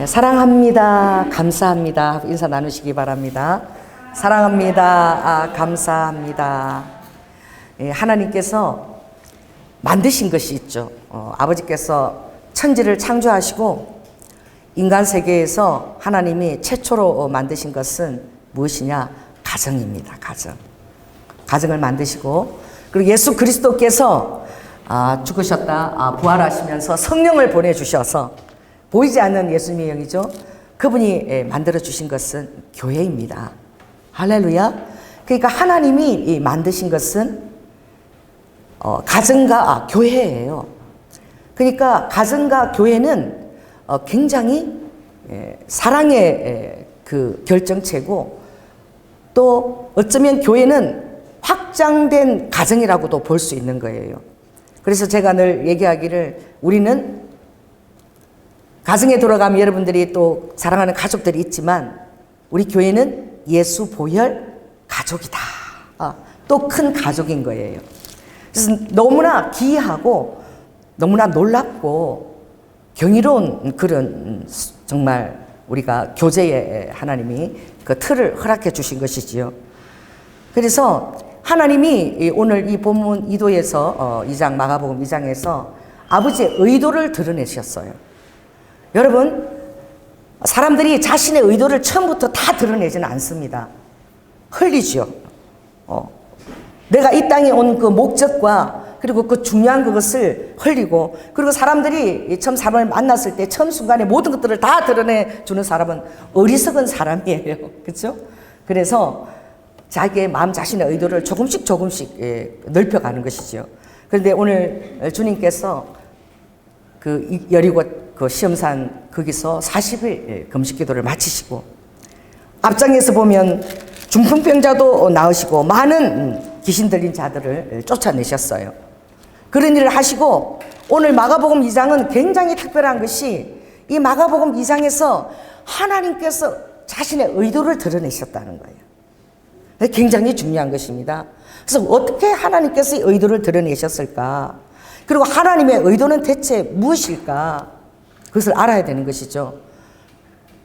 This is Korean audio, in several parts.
네, 사랑합니다. 감사합니다. 인사 나누시기 바랍니다. 사랑합니다. 감사합니다. 하나님께서 만드신 것이 있죠. 아버지께서 천지를 창조하시고 인간 세계에서 하나님이 최초로 만드신 것은 무엇이냐? 가정입니다. 가정을 만드시고, 그리고 예수 그리스도께서 죽으셨다 부활하시면서 성령을 보내주셔서, 보이지 않는 예수님의 영이죠. 그분이 만들어주신 것은 교회입니다. 할렐루야. 그러니까 하나님이 만드신 것은 가정과 교회예요. 그러니까 가정과 교회는 굉장히 사랑의 그 결정체고, 또 어쩌면 교회는 확장된 가정이라고도 볼 수 있는 거예요. 그래서 제가 늘 얘기하기를, 우리는 가정에 들어가면 여러분들이 또 사랑하는 가족들이 있지만, 우리 교회는 예수 보혈 가족이다. 또 큰 가족인 거예요. 그래서 너무나 기이하고 너무나 놀랍고 경이로운 그런, 정말 우리가 교제에 하나님이 그 틀을 허락해 주신 것이지요. 그래서 하나님이 오늘 이 본문 2도에서 2장 마가복음 2장에서 아버지의 의도를 드러내셨어요. 여러분, 사람들이 자신의 의도를 처음부터 다 드러내지는 않습니다. 흘리죠. 내가 이 땅에 온 그 목적과 그리고 그 중요한 그것을 흘리고, 그리고 사람들이 처음 사람을 만났을 때 처음 순간에 모든 것들을 다 드러내주는 사람은 어리석은 사람이에요. 그렇죠? 그래서 자기의 마음 자신의 의도를 조금씩 넓혀가는 것이죠. 그런데 오늘 주님께서 그 여리고 그 시험산 거기서 40일 금식 기도를 마치시고, 앞장에서 보면 중풍병자도 나으시고 많은 귀신 들린 자들을 쫓아내셨어요. 그런 일을 하시고, 오늘 마가복음 2장은 굉장히 특별한 것이, 이 마가복음 2장에서 하나님께서 자신의 의도를 드러내셨다는 거예요. 굉장히 중요한 것입니다. 그래서 어떻게 하나님께서 이 의도를 드러내셨을까? 그리고 하나님의 의도는 대체 무엇일까? 그것을 알아야 되는 것이죠.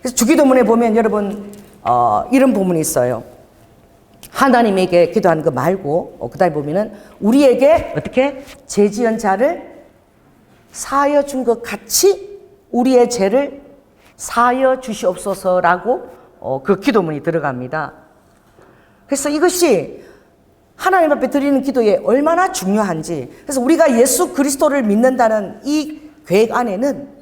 그래서 주기도문에 보면 여러분 이런 부분이 있어요. 하나님에게 기도하는 거 말고 그 다음에 보면은 우리에게 어떻게 죄 지은 자를 사하여 준 것 같이 우리의 죄를 사하여 주시옵소서라고 그 기도문이 들어갑니다. 그래서 이것이 하나님 앞에 드리는 기도에 얼마나 중요한지, 그래서 우리가 예수 그리스도를 믿는다는 이 계획 안에는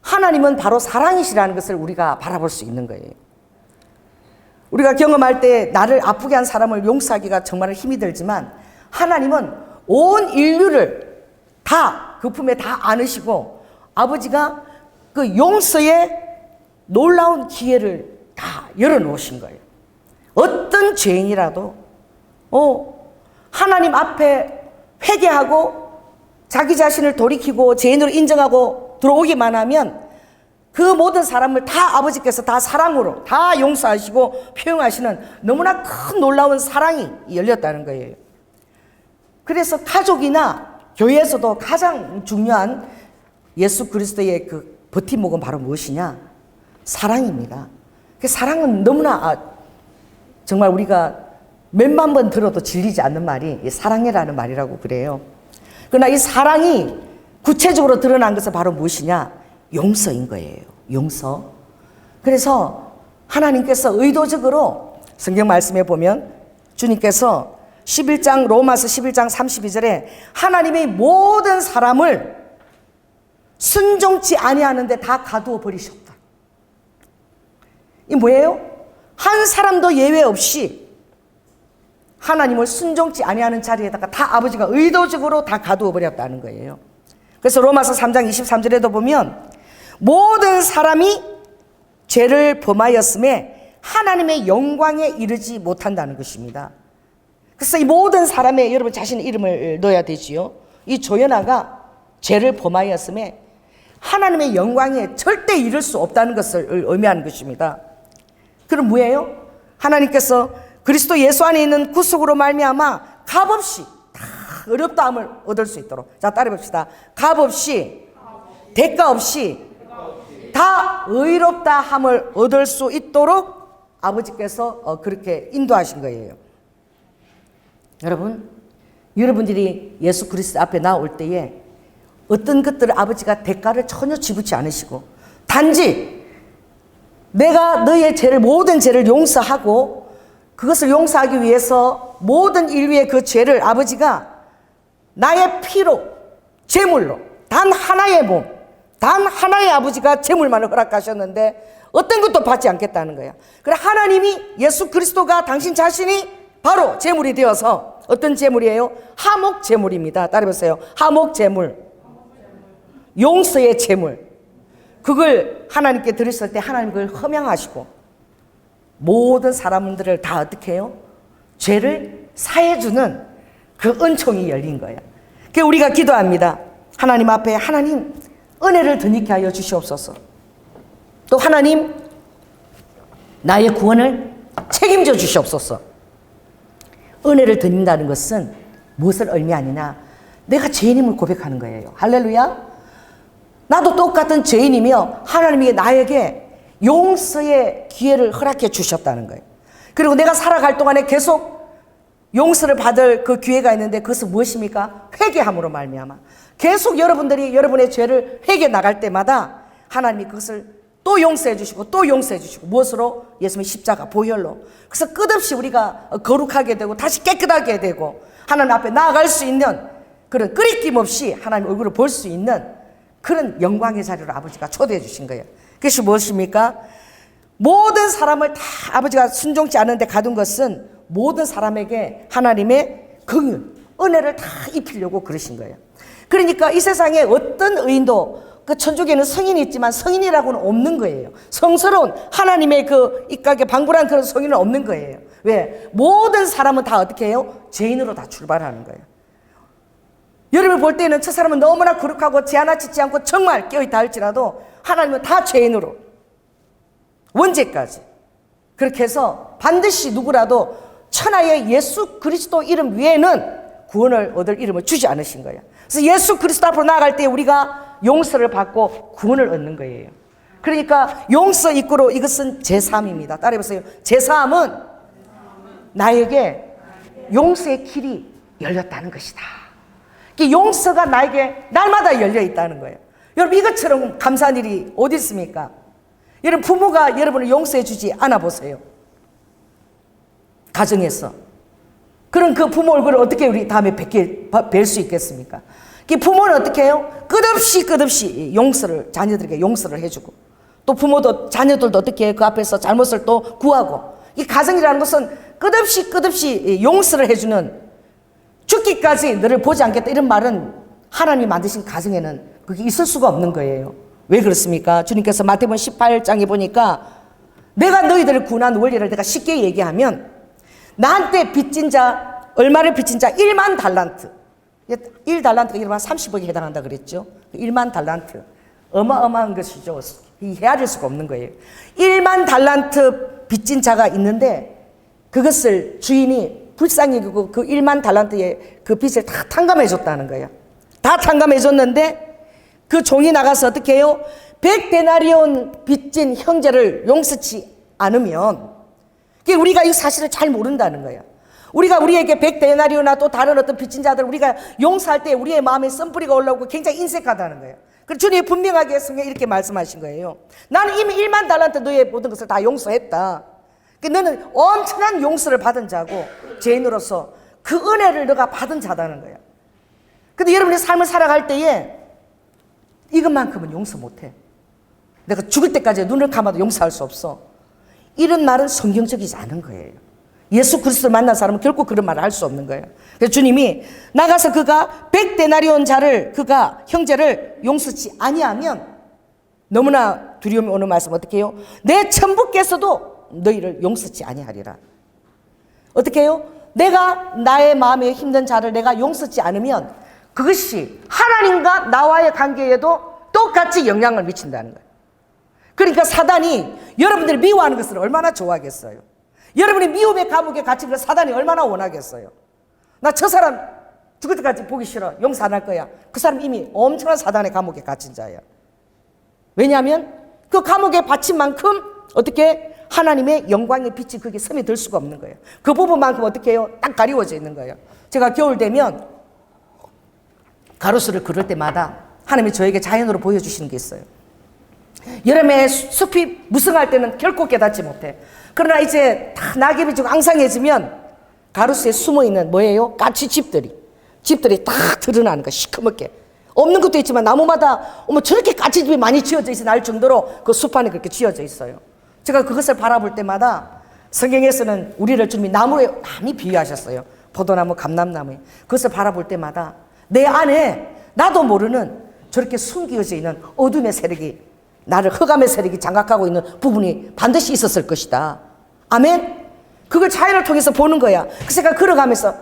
하나님은 바로 사랑이시라는 것을 우리가 바라볼 수 있는 거예요. 우리가 경험할 때 나를 아프게 한 사람을 용서하기가 정말 힘이 들지만, 하나님은 온 인류를 다 그 품에 다 안으시고, 아버지가 그 용서의 놀라운 기회를 다 열어놓으신 거예요. 어떤 죄인이라도 하나님 앞에 회개하고 자기 자신을 돌이키고 죄인으로 인정하고 들어오기만 하면 그 모든 사람을 다 아버지께서 다 사랑으로 다 용서하시고 표현하시는 너무나 큰 놀라운 사랑이 열렸다는 거예요. 그래서 가족이나 교회에서도 가장 중요한 예수 그리스도의 그 버팀목은 바로 무엇이냐? 사랑입니다. 그 사랑은 너무나 정말 우리가 몇만 번 들어도 질리지 않는 말이 사랑해라는 말이라고 그래요. 그러나 이 사랑이 구체적으로 드러난 것은 바로 무엇이냐? 용서인 거예요. 용서. 그래서 하나님께서 의도적으로 성경 말씀에 보면 주님께서 11장 로마서 11장 32절에 하나님의 모든 사람을 순종치 아니하는데 다 가두어 버리셨다. 이 뭐예요? 한 사람도 예외 없이 하나님을 순종치 아니하는 자리에다가 다 아버지가 의도적으로 다 가두어 버렸다는 거예요. 그래서 로마서 3장 23절에도 보면 모든 사람이 죄를 범하였음에 하나님의 영광에 이르지 못한다는 것입니다. 그래서 이 모든 사람의 여러분 자신의 이름을 넣어야 되지요. 이 조연아가 죄를 범하였음에 하나님의 영광에 절대 이를 수 없다는 것을 의미하는 것입니다. 그럼 뭐예요? 하나님께서 그리스도 예수 안에 있는 구속으로 말미암아 값없이 다 어렵다함을 얻을 수 있도록, 자 따라해 봅시다. 값없이, 대가 없이 다 다 의롭다 함을 얻을 수 있도록 아버지께서 그렇게 인도하신 거예요. 여러분, 여러분들이 예수 그리스도 앞에 나올 때에 어떤 것들을 아버지가 대가를 전혀 지불치 않으시고 단지 내가 너의 죄를, 모든 죄를 용서하고 그것을 용서하기 위해서 모든 인류의 그 죄를 아버지가 나의 피로, 제물로, 단 하나의 몸, 단 하나의 아버지가 제물만을 허락하셨는데 어떤 것도 받지 않겠다는 거야. 그래, 하나님이 예수 그리스도가 당신 자신이 바로 제물이 되어서 어떤 제물이에요? 화목 제물입니다. 따라해보세요. 화목 제물. 용서의 제물. 그걸 하나님께 드렸을 때 하나님 그걸 허명하시고 모든 사람들을 다 어떻게 해요? 죄를 사해주는 그 은총이 열린 거예요. 그래서 우리가 기도합니다. 하나님 앞에 하나님 은혜를 드니게 하여 주시옵소서. 또 하나님 나의 구원을 책임져 주시옵소서. 은혜를 드린다는 것은 무엇을 의미하느냐? 내가 죄인임을 고백하는 거예요. 할렐루야. 나도 똑같은 죄인이며 하나님이 나에게 용서의 기회를 허락해 주셨다는 거예요. 그리고 내가 살아갈 동안에 계속 용서를 받을 그 기회가 있는데 그것은 무엇입니까? 회개함으로 말미암아 계속 여러분들이 여러분의 죄를 회개 나갈 때마다 하나님이 그것을 또 용서해 주시고 또 용서해 주시고 무엇으로? 예수님의 십자가 보혈로. 그래서 끝없이 우리가 거룩하게 되고 다시 깨끗하게 되고 하나님 앞에 나아갈 수 있는 그런 끄리낌 없이 하나님 얼굴을 볼 수 있는 그런 영광의 자리로 아버지가 초대해 주신 거예요. 그것이 무엇입니까? 모든 사람을 다 아버지가 순종치 않은데 가둔 것은 모든 사람에게 하나님의 긍휼, 은혜를 다 입히려고 그러신 거예요. 그러니까 이 세상에 어떤 의인도 그 천주교에는 성인이 있지만 성인이라고는 없는 거예요. 성스러운 하나님의 그 입각에 방불한 그런 성인은 없는 거예요. 왜? 모든 사람은 다 어떻게 해요? 죄인으로 다 출발하는 거예요. 여러분 볼 때는 저 사람은 너무나 거룩하고 죄 하나 짓지 않고 정말 깨어있다 할지라도 하나님은 다 죄인으로 원죄까지 그렇게 해서 반드시 누구라도 천하의 예수 그리스도 이름 외에는 구원을 얻을 이름을 주지 않으신 거예요. 그래서 예수 그리스도 앞으로 나아갈 때 우리가 용서를 받고 구원을 얻는 거예요. 그러니까 용서 입구로 이것은 제3입니다. 따라해보세요. 제3은 나에게 용서의 길이 열렸다는 것이다. 용서가 나에게 날마다 열려 있다는 거예요. 여러분 이것처럼 감사한 일이 어디 있습니까? 여러분 부모가 여러분을 용서해 주지 않아 보세요. 가정에서. 그럼 그 부모 얼굴을 어떻게 우리 다음에 뵐 수 있겠습니까? 부모는 어떻게 해요? 끝없이 용서를, 자녀들에게 용서를 해주고 또 부모도 자녀들도 어떻게 해요? 그 앞에서 잘못을 또 구하고 이 가정이라는 것은 끝없이 용서를 해주는 죽기까지 너를 보지 않겠다 이런 말은 하나님이 만드신 가정에는 그게 있을 수가 없는 거예요. 왜 그렇습니까? 주님께서 마태복음 18장에 보니까 내가 너희들을 구원한 원리를 내가 쉽게 얘기하면 나한테 빚진 자, 얼마를 빚진 자 1만 달란트 1달란트가 이러면 30억에 해당한다 그랬죠. 1만 달란트 어마어마한 것이죠. 헤아릴 수가 없는 거예요. 1만 달란트 빚진 자가 있는데 그것을 주인이 불쌍히 여기고 그 1만 달란트의 그 빚을 다 탕감해 줬다는 거예요. 다 탕감해 줬는데 그 종이 나가서 어떻게 해요? 100데나리온 빚진 형제를 용서치 않으면 우리가 이 사실을 잘 모른다는 거예요. 우리가 우리에게 100데나리온이나 또 다른 어떤 빚진 자들 우리가 용서할 때 우리의 마음에 쓴뿌리가 올라오고 굉장히 인색하다는 거예요. 그래서 주님이 분명하게 성경에 이렇게 말씀하신 거예요. 나는 이미 1만 달란트 너의 모든 것을 다 용서했다. 너는 엄청난 용서를 받은 자고 죄인으로서 그 은혜를 너가 받은 자다는 거야. 근데 여러분의 삶을 살아갈 때에 이것만큼은 용서 못해. 내가 죽을 때까지 눈을 감아도 용서할 수 없어. 이런 말은 성경적이지 않은 거예요. 예수 그리스도를 만난 사람은 결코 그런 말을 할 수 없는 거예요. 그래서 주님이 나가서 그가 100데나리온 자를 그가 형제를 용서치 아니하면 너무나 두려움이 오는 말씀 어떻게 해요? 내 천부께서도 너희를 용서치 아니하리라. 어떻게 해요? 내가 나의 마음에 힘든 자를 내가 용서치 않으면 그것이 하나님과 나와의 관계에도 똑같이 영향을 미친다는 거예요. 그러니까 사단이 여러분들이 미워하는 것을 얼마나 좋아하겠어요? 여러분이 미움의 감옥에 갇힌 걸 사단이 얼마나 원하겠어요? 나 저 사람 죽을 때까지 보기 싫어. 용서 안 할 거야. 그 사람 이미 엄청난 사단의 감옥에 갇힌 자예요. 왜냐하면 그 감옥에 바친 만큼 어떻게 하나님의 영광의 빛이 그게 스며들 수가 없는 거예요. 그 부분만큼 어떻게 해요? 딱 가리워져 있는 거예요. 제가 겨울 되면 가로수를 걸을 때마다 하나님이 저에게 자연으로 보여주시는 게 있어요. 여름에 숲이 무성할 때는 결코 깨닫지 못해. 그러나 이제 다 낙엽이 지고 앙상해지면 가로수에 숨어있는 뭐예요? 까치집들이 딱 드러나는 거야. 시커멓게. 없는 것도 있지만 나무마다 어머 저렇게 까치집이 많이 지어져 있어 날 정도로 그 숲 안에 그렇게 지어져 있어요. 제가 그것을 바라볼 때마다 성경에서는 우리를 주님이 나무에 많이 비유하셨어요. 포도나무, 감람나무에. 그것을 바라볼 때마다 내 안에 나도 모르는 저렇게 숨겨져 있는 어둠의 세력이, 나를 흑암의 세력이 장악하고 있는 부분이 반드시 있었을 것이다. 아멘? 그걸 자연을 통해서 보는 거야. 그래서 제가 걸어가면서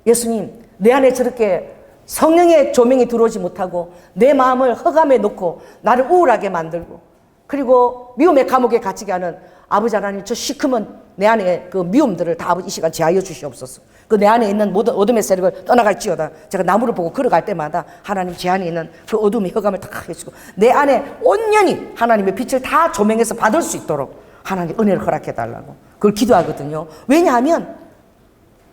예수님, 내 안에 저렇게 성령의 조명이 들어오지 못하고 내 마음을 흑암에 놓고 나를 우울하게 만들고 그리고 미움의 감옥에 갇히게 하는 아버지 하나님, 저 시커먼 내 안에 그 미움들을 다 아버지 이 시간 제하여 주시옵소서. 그 내 안에 있는 모든 어둠의 세력을 떠나갈지어다. 제가 나무를 보고 걸어갈 때마다 하나님 제 안에 있는 그 어둠의 흑암을 다 해주고 내 안에 온전히 하나님의 빛을 다 조명해서 받을 수 있도록 하나님 은혜를 허락해 달라고 그걸 기도하거든요. 왜냐하면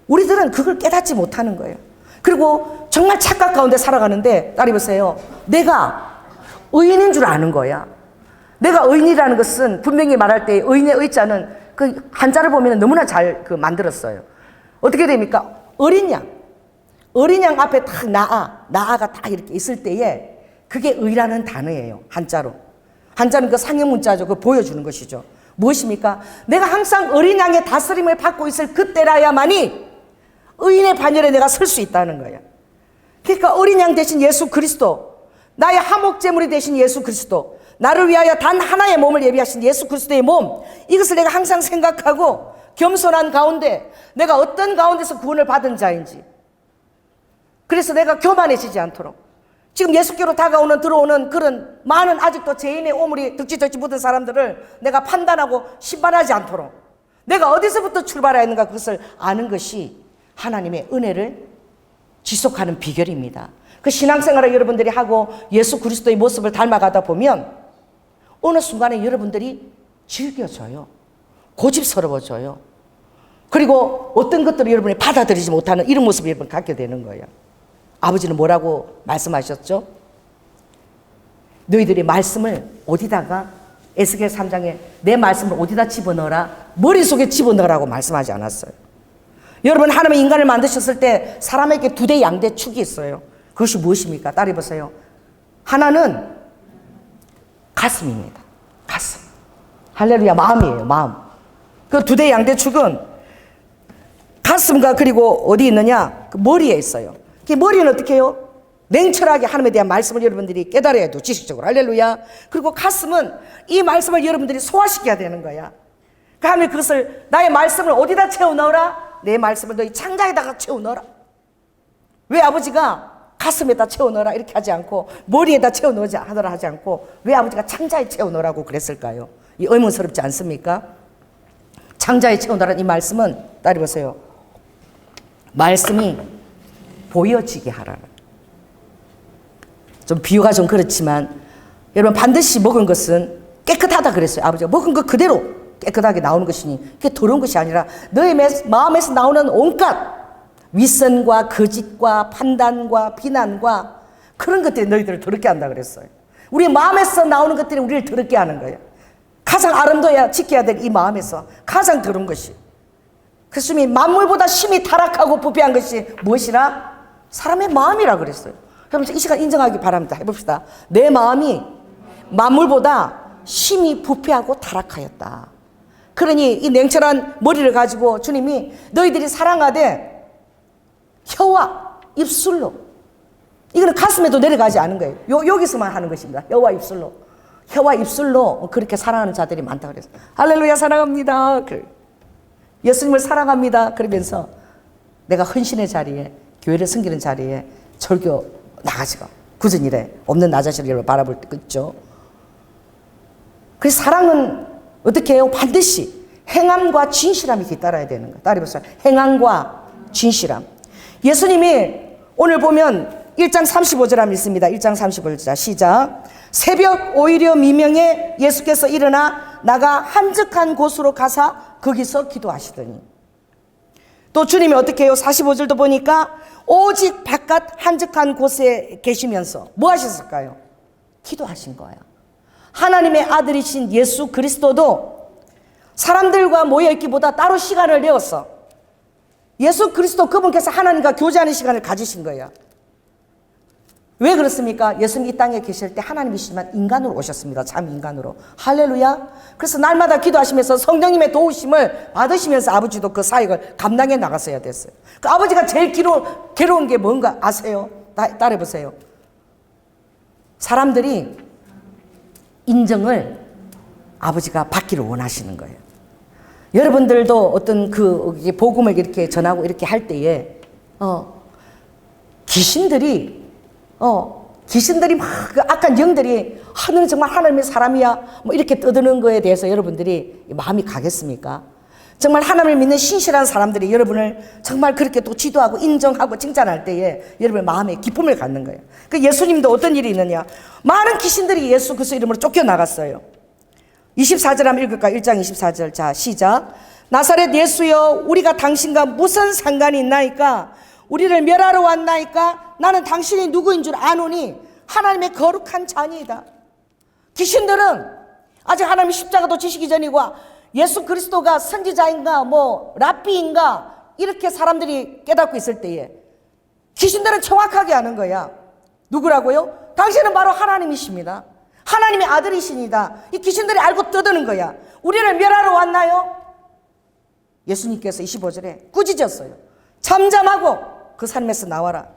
우리들은 그걸 깨닫지 못하는 거예요. 그리고 정말 착각 가운데 살아가는데 딸이 보세요. 내가 의인인 줄 아는 거야. 내가 의인이라는 것은 분명히 말할 때 의인의 의자는 그 한자를 보면 너무나 잘 그 만들었어요. 어떻게 됩니까? 어린 양 앞에 딱 나아가 딱 이렇게 있을 때에 그게 의라는 단어예요. 한자로. 한자는 그 상형 문자죠. 그 보여주는 것이죠. 무엇입니까? 내가 항상 어린 양의 다스림을 받고 있을 그때라야만이 의인의 반열에 내가 설 수 있다는 거예요. 그러니까 어린 양 대신 예수 그리스도, 나의 화목제물이 되신 예수 그리스도, 나를 위하여 단 하나의 몸을 예비하신 예수 그리스도의 몸, 이것을 내가 항상 생각하고 겸손한 가운데 내가 어떤 가운데서 구원을 받은 자인지, 그래서 내가 교만해지지 않도록 지금 예수께로 들어오는 그런 많은 아직도 죄인의 오물이 득지적지 묻은 사람들을 내가 판단하고 심판하지 않도록 내가 어디서부터 출발해야 하는가 그것을 아는 것이 하나님의 은혜를 지속하는 비결입니다. 그 신앙생활을 여러분들이 하고 예수 그리스도의 모습을 닮아가다 보면 어느 순간에 여러분들이 즐겨져요. 고집스러워져요. 그리고 어떤 것들을 여러분이 받아들이지 못하는 이런 모습을 여러분 갖게 되는 거예요. 아버지는 뭐라고 말씀하셨죠? 너희들이 말씀을 어디다가, 에스겔 3장에 내 말씀을 어디다 집어넣어라? 머릿속에 집어넣으라고 말씀하지 않았어요. 여러분, 하나님의 인간을 만드셨을 때 사람에게 2대 양대 축이 있어요. 그것이 무엇입니까? 따라해 보세요. 하나는 가슴입니다. 가슴. 할렐루야, 마음이에요. 마음. 그 2대 양대 축은 가슴과 그리고 어디 있느냐? 그 머리에 있어요. 그 머리는 어떻게 해요? 냉철하게 하나님에 대한 말씀을 여러분들이 깨달아야 돼요. 지식적으로. 할렐루야. 그리고 가슴은 이 말씀을 여러분들이 소화시켜야 되는 거야. 그 하나님 그것을, 나의 말씀을 어디다 채워 넣어라? 내 말씀을 너희 창자에다가 채워 넣어라. 왜 아버지가 가슴에다 채워 넣어라 이렇게 하지 않고 머리에다 채워 넣지 하더라 하지 않고 왜 아버지가 창자에 채워 넣으라고 그랬을까요? 이 의문스럽지 않습니까? 창자에 채워 넣으라는 이 말씀은 따라 보세요. 말씀이 보여지게 하라는. 좀 비유가 좀 그렇지만 여러분, 반드시 먹은 것은 깨끗하다 그랬어요. 아버지가 먹은 것 그대로 깨끗하게 나오는 것이니 그게 더러운 것이 아니라 너희 마음에서 나오는 온갖 윗선과 거짓과 판단과 비난과 그런 것들이 너희들을 더럽게 한다 그랬어요. 우리 마음에서 나오는 것들이 우리를 더럽게 하는 거예요. 가장 아름다워야 지켜야 될 이 마음에서 가장 더러운 것이, 그래서 만물보다 심히 타락하고 부패한 것이 무엇이라? 사람의 마음이라 그랬어요. 그럼 이 시간 인정하기 바랍니다. 해봅시다. 내 마음이 만물보다 심히 부패하고 타락하였다. 그러니 이 냉철한 머리를 가지고 주님이 너희들이 사랑하되 혀와 입술로, 이거는 가슴에도 내려가지 않은 거예요. 여기서만 하는 것입니다. 혀와 입술로 그렇게 사랑하는 자들이 많다 그랬어요. 할렐루야, 사랑합니다. 예수님을 사랑합니다. 그러면서 내가 헌신의 자리에, 교회를 섬기는 자리에 절교 나가지고 굳은 일에 없는 나 자신을 바라볼 때 있죠. 그래서 사랑은 어떻게 해요? 반드시 행함과 진실함이 뒤따라야 되는 거예요. 따라해보세요. 행함과 진실함. 예수님이 오늘 보면 1장 35절 한번 읽습니다. 1장 35절 시작. 새벽 오히려 미명에 예수께서 일어나 나가 한적한 곳으로 가사 거기서 기도하시더니, 또 주님이 어떻게 해요? 45절도 보니까 오직 바깥 한적한 곳에 계시면서 뭐 하셨을까요? 기도하신 거예요. 하나님의 아들이신 예수 그리스도도 사람들과 모여있기보다 따로 시간을 내었어. 예수 그리스도 그분께서 하나님과 교제하는 시간을 가지신 거예요. 왜 그렇습니까? 예수님 이 땅에 계실 때 하나님이시지만 인간으로 오셨습니다. 참 인간으로. 할렐루야. 그래서 날마다 기도하시면서 성령님의 도우심을 받으시면서 아버지도 그 사역을 감당해 나갔어야 됐어요. 그 아버지가 제일 괴로운 게 뭔가 아세요? 따라해보세요. 사람들이 인정을 아버지가 받기를 원하시는 거예요. 여러분들도 어떤 그 복음을 이렇게 전하고 이렇게 할 때에 귀신들이 막 그 악한 영들이 너는 정말 하나님의 사람이야 뭐 이렇게 떠드는 거에 대해서 여러분들이 마음이 가겠습니까? 정말 하나님을 믿는 신실한 사람들이 여러분을 정말 그렇게 또 지도하고 인정하고 칭찬할 때에 여러분 마음에 기쁨을 갖는 거예요. 그 예수님도 어떤 일이 있느냐? 많은 귀신들이 예수 그리스도 이름으로 쫓겨나갔어요. 24절 한번 읽을까? 1장 24절. 자, 시작. 나사렛 예수여, 우리가 당신과 무슨 상관이 있나이까? 우리를 멸하러 왔나이까? 나는 당신이 누구인 줄 아노니 하나님의 거룩한 자니이다. 귀신들은 아직 하나님의 십자가도 지시기 전이고 예수 그리스도가 선지자인가 뭐 랍비인가 이렇게 사람들이 깨닫고 있을 때에 귀신들은 정확하게 아는 거야. 누구라고요? 당신은 바로 하나님이십니다. 하나님의 아들이십니다. 이 귀신들이 알고 떠드는 거야. 우리를 멸하러 왔나요? 예수님께서 25절에 꾸짖었어요. 잠잠하고 그 삶에서 나와라.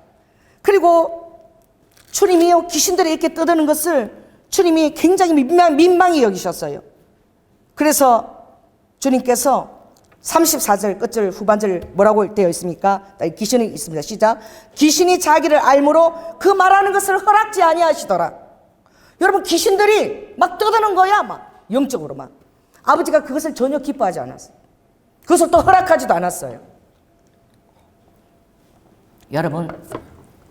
그리고 주님이요, 귀신들이 이렇게 떠드는 것을 주님이 굉장히 민망히 여기셨어요. 그래서 주님께서 34절 끝절 후반절 뭐라고 되어 있습니까? 귀신이 있습니다. 시작. 귀신이 자기를 알므로 그 말하는 것을 허락지 아니하시더라. 여러분, 귀신들이 막 떠드는 거야. 막 영적으로 막. 아버지가 그것을 전혀 기뻐하지 않았어요. 그것을 또 허락하지도 않았어요. 여러분,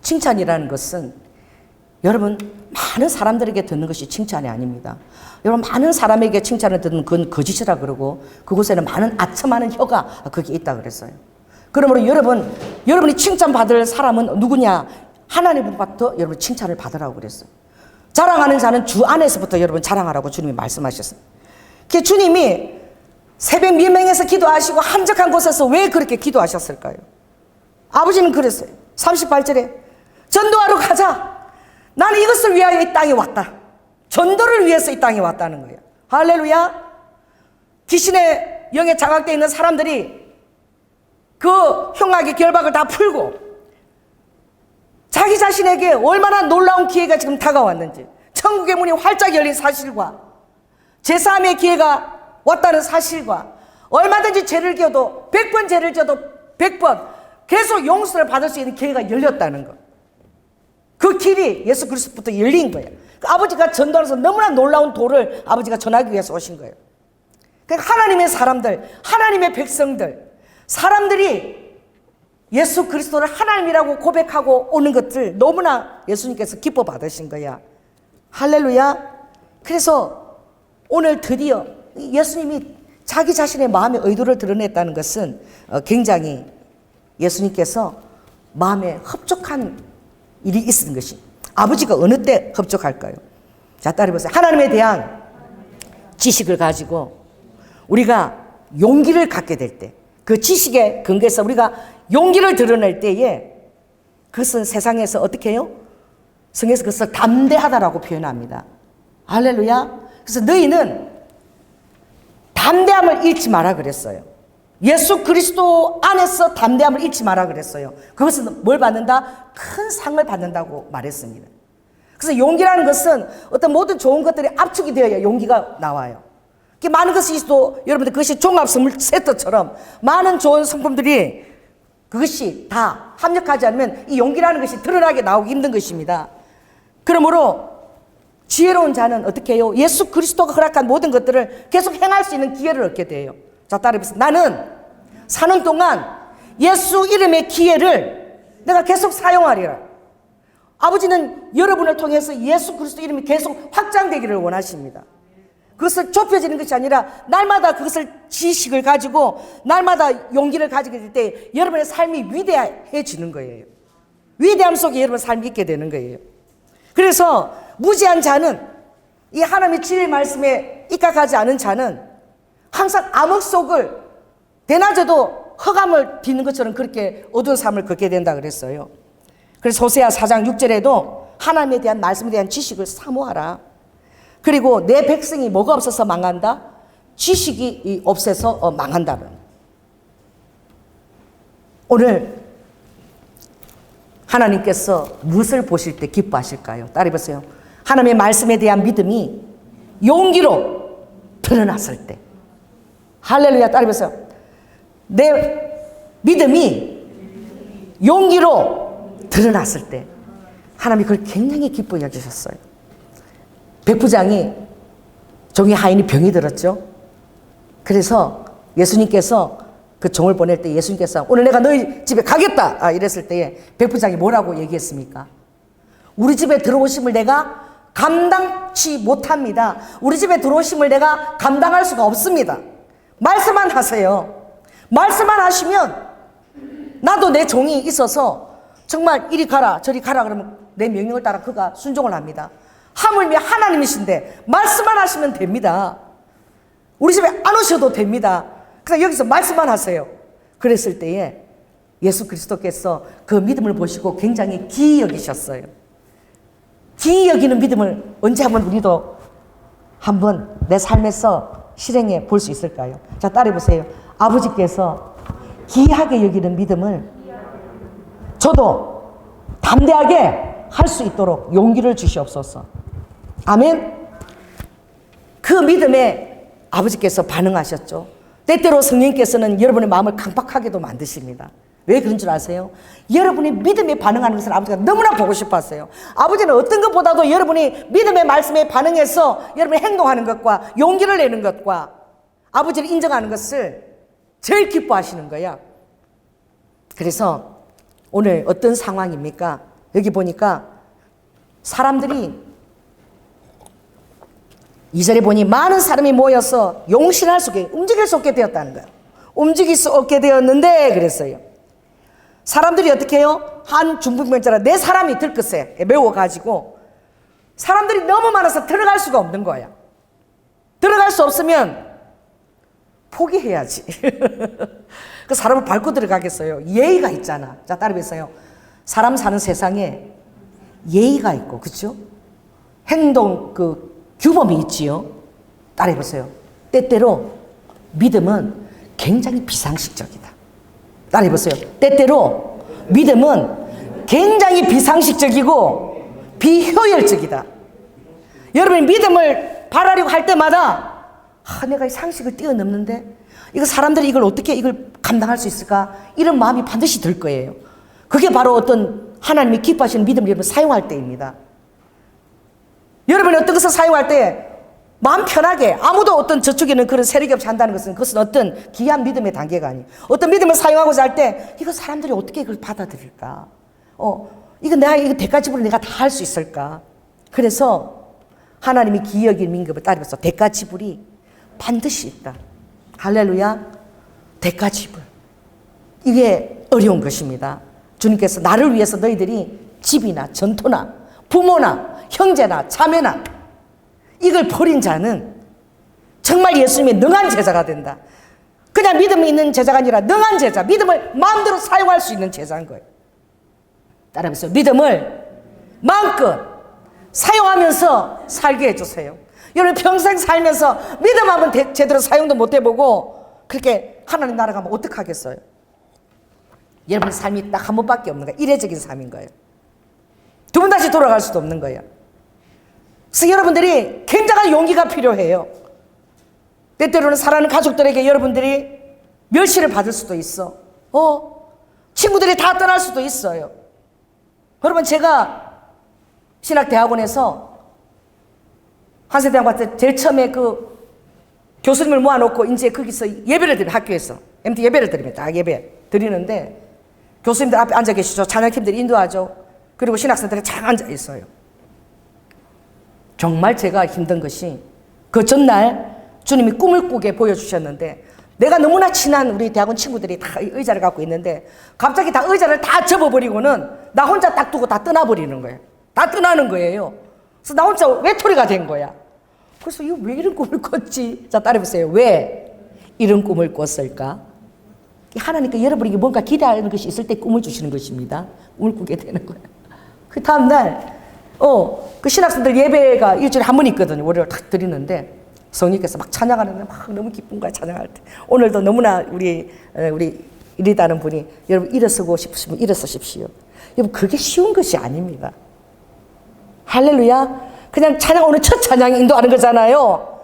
칭찬이라는 것은 여러분 많은 사람들에게 듣는 것이 칭찬이 아닙니다. 여러분 많은 사람에게 칭찬을 듣는 그건 거짓이라 그러고 그곳에는 많은 아첨하는 혀가 거기에 있다 그랬어요. 그러므로 여러분이 칭찬받을 사람은 누구냐? 하나님으로부터 여러분 칭찬을 받으라고 그랬어요. 자랑하는 자는 주 안에서부터 여러분 자랑하라고 주님이 말씀하셨어요. 그 주님이 새벽 밀명에서 기도하시고 한적한 곳에서 왜 그렇게 기도하셨을까요? 아버지는 그랬어요. 38절에 전도하러 가자. 나는 이것을 위하여 이 땅에 왔다. 전도를 위해서 이 땅에 왔다는 거예요. 할렐루야. 귀신의 영에 장악되어 있는 사람들이 그 흉악의 결박을 다 풀고 자기 자신에게 얼마나 놀라운 기회가 지금 다가왔는지, 천국의 문이 활짝 열린 사실과 제3의 기회가 왔다는 사실과 얼마든지 죄를 지어도 100번 죄를 지어도 100번 계속 용서를 받을 수 있는 기회가 열렸다는 것. 그 길이 예수 그리스도부터 열린 거예요. 아버지가 전도하면서 너무나 놀라운 도를 아버지가 전하기 위해서 오신 거예요. 그러니까 하나님의 사람들, 하나님의 백성들, 사람들이 예수 그리스도를 하나님이라고 고백하고 오는 것들 너무나 예수님께서 기뻐 받으신 거야. 할렐루야. 그래서 오늘 드디어 예수님이 자기 자신의 마음의 의도를 드러냈다는 것은 굉장히 예수님께서 마음에 흡족한 일이 있는 것이, 아버지가 어느 때 흡족할까요? 자, 따라해보세요. 하나님에 대한 지식을 가지고 우리가 용기를 갖게 될 때, 그 지식의 근거에서 우리가 용기를 드러낼 때에 그것은 세상에서 어떻게 해요? 성경에서 그것을 담대하다라고 표현합니다. 할렐루야. 그래서 너희는 담대함을 잃지 마라 그랬어요. 예수 그리스도 안에서 담대함을 잃지 마라 그랬어요. 그것은 뭘 받는다? 큰 상을 받는다고 말했습니다. 그래서 용기라는 것은 어떤 모든 좋은 것들이 압축이 되어야 용기가 나와요. 많은 것이 있어도 여러분들 그것이 종합 선물 세트처럼 많은 좋은 상품들이 그것이 다 합력하지 않으면 이 용기라는 것이 드러나게 나오기 힘든 것입니다. 그러므로 지혜로운 자는 어떻게 해요? 예수 그리스도가 허락한 모든 것들을 계속 행할 수 있는 기회를 얻게 돼요. 자, 따라해보세요. 나는 사는 동안 예수 이름의 기회를 내가 계속 사용하리라. 아버지는 여러분을 통해서 예수 그리스도 이름이 계속 확장되기를 원하십니다. 그것을 좁혀지는 것이 아니라 날마다 그것을 지식을 가지고 날마다 용기를 가지게 될 때 여러분의 삶이 위대해지는 거예요. 위대함 속에 여러분의 삶이 있게 되는 거예요. 그래서 무지한 자는, 이 하나님의 진리의 말씀에 입각하지 않은 자는 항상 암흑 속을 대낮에도 흑암을 딛는 것처럼 그렇게 어두운 삶을 걷게 된다 그랬어요. 그래서 호세아 4장 6절에도 하나님에 대한 말씀에 대한 지식을 사모하라. 그리고 내 백성이 뭐가 없어서 망한다? 지식이 없어서 망한다는. 오늘 하나님께서 무엇을 보실 때 기뻐하실까요? 따라해보세요. 하나님의 말씀에 대한 믿음이 용기로 드러났을 때. 할렐루야. 따라해보세요. 내 믿음이 용기로 드러났을 때 하나님이 그걸 굉장히 기뻐 여기셨어요. 백부장이 종이 하인이 병이 들었죠. 그래서 예수님께서 그 종을 보낼 때 예수님께서 오늘 내가 너희 집에 가겠다 이랬을 때에 백부장이 뭐라고 얘기했습니까? 우리 집에 들어오심을 내가 감당치 못합니다. 우리 집에 들어오심을 내가 감당할 수가 없습니다. 말씀만 하세요. 말씀만 하시면 나도 내 종이 있어서 정말 이리 가라 저리 가라 그러면 내 명령을 따라 그가 순종을 합니다. 하물며 하나님이신데 말씀만 하시면 됩니다. 우리 집에 안 오셔도 됩니다. 그래서 여기서 말씀만 하세요. 그랬을 때에 예수 그리스도께서 그 믿음을 보시고 굉장히 기이 여기셨어요. 기이 여기는 믿음을 언제 한번 우리도 한번 내 삶에서 실행해 볼 수 있을까요? 자, 따라해 보세요. 아버지께서 기이하게 여기는 믿음을 저도 담대하게 할 수 있도록 용기를 주시옵소서. 아멘. 그 믿음에 아버지께서 반응하셨죠. 때때로 성령님께서는 여러분의 마음을 강박하게도 만드십니다. 왜 그런 줄 아세요? 여러분이 믿음에 반응하는 것을 아버지가 너무나 보고 싶어 하세요. 아버지는 어떤 것보다도 여러분이 믿음의 말씀에 반응해서 여러분이 행동하는 것과 용기를 내는 것과 아버지를 인정하는 것을 제일 기뻐하시는 거야. 그래서 오늘 어떤 상황입니까? 여기 보니까 사람들이 2절에 보니 많은 사람이 모여서 용신할 수 없게 움직일 수 없게 되었다는 거예요. 움직일 수 없게 되었는데 그랬어요. 사람들이 어떻게 해요? 한 중풍병자라 4사람이 들끝에 메워가지고 사람들이 너무 많아서 들어갈 수가 없는 거야. 들어갈 수 없으면 포기해야지. 그 사람을 밟고 들어가겠어요. 예의가 있잖아. 자, 따라해보세요. 사람 사는 세상에 예의가 있고, 그렇죠? 행동 규범이 있지요. 따라해보세요. 때때로 믿음은 굉장히 비상식적이다. 따라해보세요. 때때로 믿음은 굉장히 비상식적이고 비효율적이다. 여러분이 믿음을 바라려고 할 때마다 내가 이 상식을 뛰어넘는데 이거 사람들이 이걸 어떻게 이걸 감당할 수 있을까? 이런 마음이 반드시 들 거예요. 그게 바로 어떤 하나님이 기뻐하시는 믿음을 여러분 사용할 때입니다. 여러분이 어떤 것을 사용할 때 마음 편하게 아무도 어떤 저쪽에는 그런 세력이 없이 한다는 것은 그것은 어떤 귀한 믿음의 단계가 아니에요. 어떤 믿음을 사용하고자 할 때 이거 사람들이 어떻게 이걸 받아들일까? 이거 대가지불을 내가 다 할 수 있을까? 그래서 하나님이 기여긴 민급을 따르면서 대가지불이 반드시 있다. 할렐루야. 대가지불. 이게 어려운 것입니다. 주님께서 나를 위해서 너희들이 집이나 전토나 부모나 형제나 자매나 이걸 버린 자는 정말 예수님의 능한 제자가 된다. 그냥 믿음이 있는 제자가 아니라 능한 제자, 믿음을 마음대로 사용할 수 있는 제자인 거예요. 따라하면서 믿음을 마음껏 사용하면서 살게 해주세요. 여러분 평생 살면서 믿음 한번 제대로 사용도 못 해보고 그렇게 하나님 나라 가면 어떡하겠어요? 여러분 삶이 딱 한 번밖에 없는 거예요. 이례적인 삶인 거예요. 두 번 다시 돌아갈 수도 없는 거예요. 그래서 여러분들이 굉장한 용기가 필요해요. 때때로는 사랑하는 가족들에게 여러분들이 멸시를 받을 수도 있어. 친구들이 다 떠날 수도 있어요. 여러분 제가 신학대학원에서 한세대학 왔을 때 제일 처음에 그 교수님을 모아놓고 이제 거기서 예배를 드리면 학교에서 MT 예배를 드립니다. 예배 드리는데 교수님들 앞에 앉아 계시죠. 찬양팀들이 인도하죠. 그리고 신학생들이 쫙 앉아 있어요. 정말 제가 힘든 것이 그 전날 주님이 꿈을 꾸게 보여주셨는데 내가 너무나 친한 우리 대학원 친구들이 다 의자를 갖고 있는데 갑자기 다 의자를 다 접어버리고는 나 혼자 딱 두고 다 떠나버리는 거예요. 다 떠나는 거예요. 그래서 나 혼자 외톨이가 된 거야. 그래서 이거 왜 이런 꿈을 꿨지? 자, 따라해보세요. 왜 이런 꿈을 꿨을까? 하나님께 여러분에게 뭔가 기대하는 것이 있을 때 꿈을 주시는 것입니다. 꿈을 꾸게 되는 거예요. 그 다음날 그 신학생들 예배가 일주일에 한 번 있거든요. 월요일 딱 드리는데 성령께서 막 찬양하는데 막 너무 기쁜 거야. 찬양할 때. 오늘도 너무나 우리 이리다는 분이 여러분 일어서고 싶으시면 일어서십시오. 여러분 그게 쉬운 것이 아닙니다. 할렐루야. 그냥 찬양 오늘 첫 찬양 인도하는 거잖아요.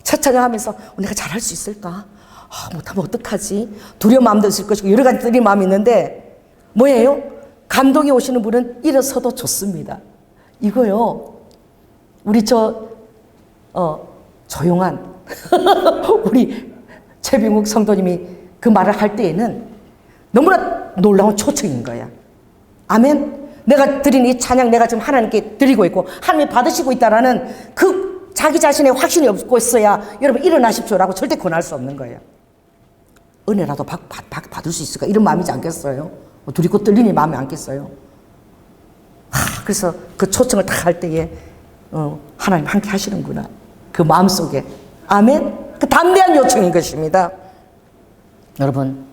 첫 찬양하면서 내가 잘할 수 있을까? 못하면 어떡하지? 두려운 마음도 있을 것이고 여러 가지 마음이 있는데 뭐예요? 감동이 오시는 분은 일어서도 좋습니다. 이거요. 우리 조용한 우리 최병욱 성도님이 그 말을 할 때에는 너무나 놀라운 초청인 거야. 아멘. 내가 드린 이 찬양 내가 지금 하나님께 드리고 있고 하나님이 받으시고 있다라는 그 자기 자신의 확신이 없고 있어야 여러분 일어나십시오라고 절대 권할 수 없는 거예요. 은혜라도 받을 수 있을까 이런 마음이지 않겠어요? 두리고 떨리니 마음이 않겠어요? 그래서 그 초청을 딱 할 때에 하나님 함께 하시는구나 그 마음속에. 아멘. 그 담대한 요청인 것입니다. 여러분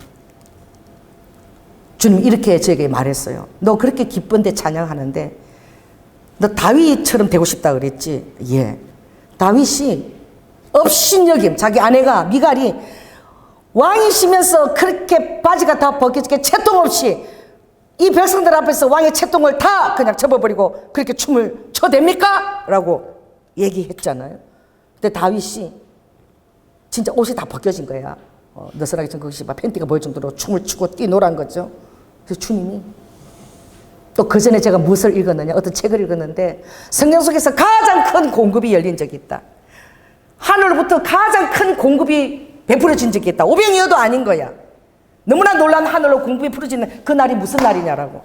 주님 이렇게 저에게 말했어요. 너 그렇게 기쁜데 찬양하는데 너 다윗처럼 되고 싶다 그랬지? 예. 다윗이 업신여김 자기 아내가 미갈이 왕이시면서 그렇게 바지가 다 벗겨지게 채통 없이 이 백성들 앞에서 왕의 채통을 다 그냥 접어버리고 그렇게 춤을 춰댑니까? 라고 얘기했잖아요. 근데 다윗이 진짜 옷이 다 벗겨진 거야. 느슨하게 전 그것이 막 팬티가 보일 정도로 춤을 추고 뛰노란 거죠. 그래서 주님이 또 그 전에 제가 무엇을 읽었느냐 어떤 책을 읽었는데 성경 속에서 가장 큰 공급이 열린 적이 있다. 하늘로부터 가장 큰 공급이 베풀어진 적이 있다. 오병이어도 아닌 거야. 너무나 놀란 하늘로 공급이 풀어지는 그 날이 무슨 날이냐라고.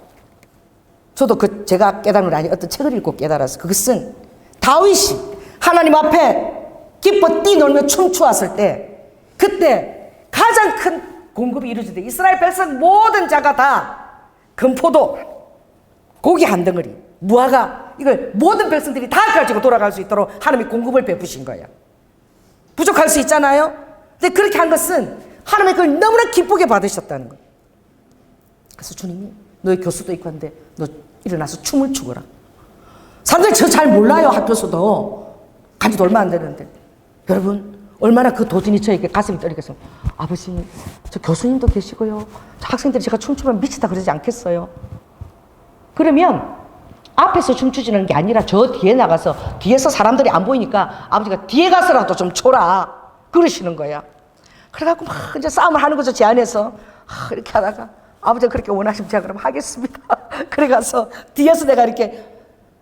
저도 제가 깨달은 건 아니 어떤 책을 읽고 깨달았어. 그것은 다윗이 하나님 앞에 기뻐 뛰놀며 춤추었을 때 그때 가장 큰 공급이 이루어지되 이스라엘 백성 모든 자가 다 금포도 고기 한 덩어리 무화과 이걸 모든 백성들이 다 가지고 돌아갈 수 있도록 하나님이 공급을 베푸신 거야. 부족할 수 있잖아요. 근데 그렇게 한 것은 하나님이 그걸 너무나 기쁘게 받으셨다는 거예요. 그래서 주님이 너의 교수도 있고 한데 너 일어나서 춤을 추거라. 사람들이 저 잘 몰라요. 학교에서도 간지도 얼마 안 되는데 여러분 얼마나 그 도전이 저에게 가슴이 떨리겠어. 아버지 저 교수님도 계시고요 저 학생들이 제가 춤추면 미치다 그러지 않겠어요? 그러면 앞에서 춤추지는 게 아니라 저 뒤에 나가서 뒤에서 사람들이 안 보이니까 아버지가 뒤에 가서라도 좀 춰라 그러시는 거야. 그래갖고 막 이제 싸움을 하는 거죠. 제 안에서 이렇게 하다가 아버지가 그렇게 원하시면 제가 그럼 하겠습니다. 그래가서 뒤에서 내가 이렇게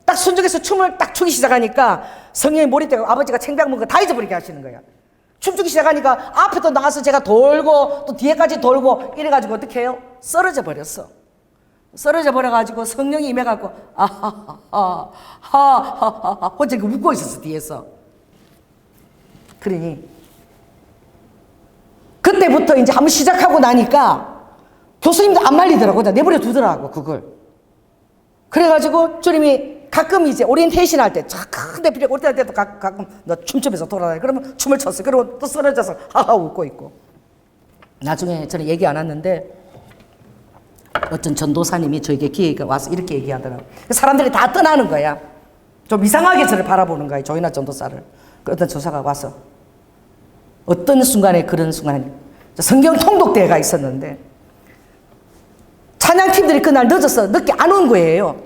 딱 순종해서 춤을 딱 추기 시작하니까 성령이 몰입되고 아버지가 챙병 먹은 거 다 잊어버리게 하시는 거야. 춤추기 시작하니까 앞에도 나가서 제가 돌고 또 뒤에까지 돌고 이래가지고 어떻게 해요? 쓰러져 버렸어. 쓰러져 버려가지고 성령이 임해갖고 하하하하 혼자 웃고 있었어 뒤에서. 그러니 그때부터 이제 한번 시작하고 나니까 교수님도 안 말리더라고. 내버려 두더라고 그걸. 그래가지고 주님이 가끔 이제 오리엔테이션 할 때 큰데 필요 올 때도 가끔 너 춤추면서 돌아다니. 그러면 춤을 췄어. 그리고 또 쓰러져서 하하 웃고 있고. 나중에 저는 얘기 안 했는데 어떤 전도사님이 저에게 기회가 와서 이렇게 얘기하더라고요. 사람들이 다 떠나는 거야. 좀 이상하게 저를 바라보는 거야. 조이나 전도사를. 어떤 전도사가 와서 어떤 순간에 그런 순간에 성경 통독대회가 있었는데 찬양팀들이 그날 늦어서 늦게 안 온 거예요.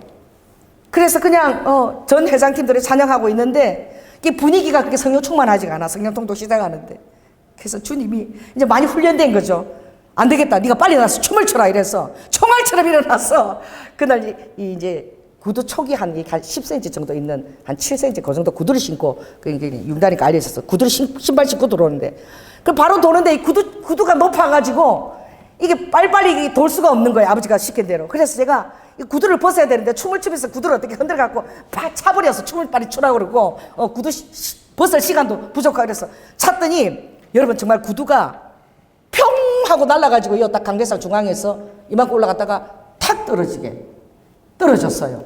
그래서 그냥 전 회장팀들이 찬양하고 있는데 이 분위기가 그렇게 성령 충만하지가 않아. 성령 통독 시작하는데. 그래서 주님이 이제 많이 훈련된 거죠. 안 되겠다. 네가 빨리 나서 춤을 춰라 이래서 총알처럼 일어났어. 그날 이제 구두 촉이 한 10cm 정도 있는 한 7cm 그 정도 구두를 신고 융단이 깔려 있었어. 구두를 신발 신고 들어오는데 그 바로 도는데 이 구두가 높아가지고 이게 빨리빨리 돌 수가 없는 거예요. 아버지가 시킨 대로. 그래서 제가 이 구두를 벗어야 되는데 춤을 추면서 구두를 어떻게 흔들어갖고 팍 차버려서 춤을 빨리 추라고 그러고 구두 벗을 시간도 부족하고 그래서 찼더니 여러분 정말 구두가 평 하고 날아가지고 이 딱 강대상 중앙에서 이만큼 올라갔다가 탁 떨어졌어요.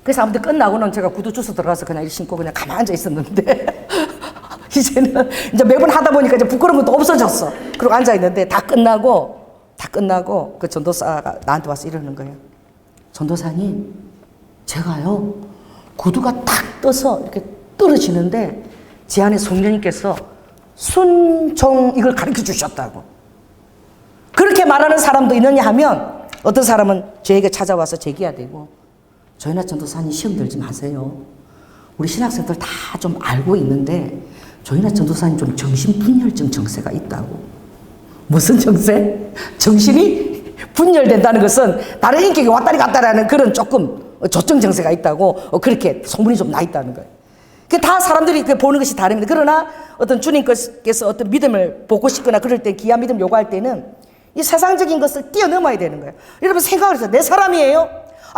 그래서 아무튼 끝나고는 제가 구두 주워 들어가서 그냥 이 신고 그냥 가만히 앉아 있었는데 이제는 이제 매번 하다 보니까 이제 부끄러운 것도 없어졌어. 그리고 앉아 있는데 다 끝나고 그 전도사가 나한테 와서 이러는 거예요. 전도사님, 제가요 구두가 탁 떠서 이렇게 떨어지는데 제 안에 성령님께서 순종 이걸 가르쳐 주셨다고. 그렇게 말하는 사람도 있느냐 하면 어떤 사람은 저에게 찾아와서 제기해야 되고, 저희나 전도사님 시험 들지 마세요. 우리 신학생들 다 좀 알고 있는데 저희나 전도사님 좀 정신분열증 증세가 있다고. 무슨 증세? 정신이 분열된다는 것은 다른 인격이 왔다리 갔다라는 그런 조금 조증 증세가 있다고 그렇게 소문이 좀 나 있다는 거예요. 다 사람들이 보는 것이 다릅니다. 그러나 어떤 주님께서 어떤 믿음을 보고 싶거나 그럴 때 귀한 믿음 요구할 때는 이 세상적인 것을 뛰어넘어야 되는 거예요. 여러분 생각을 해서 내 사람이에요?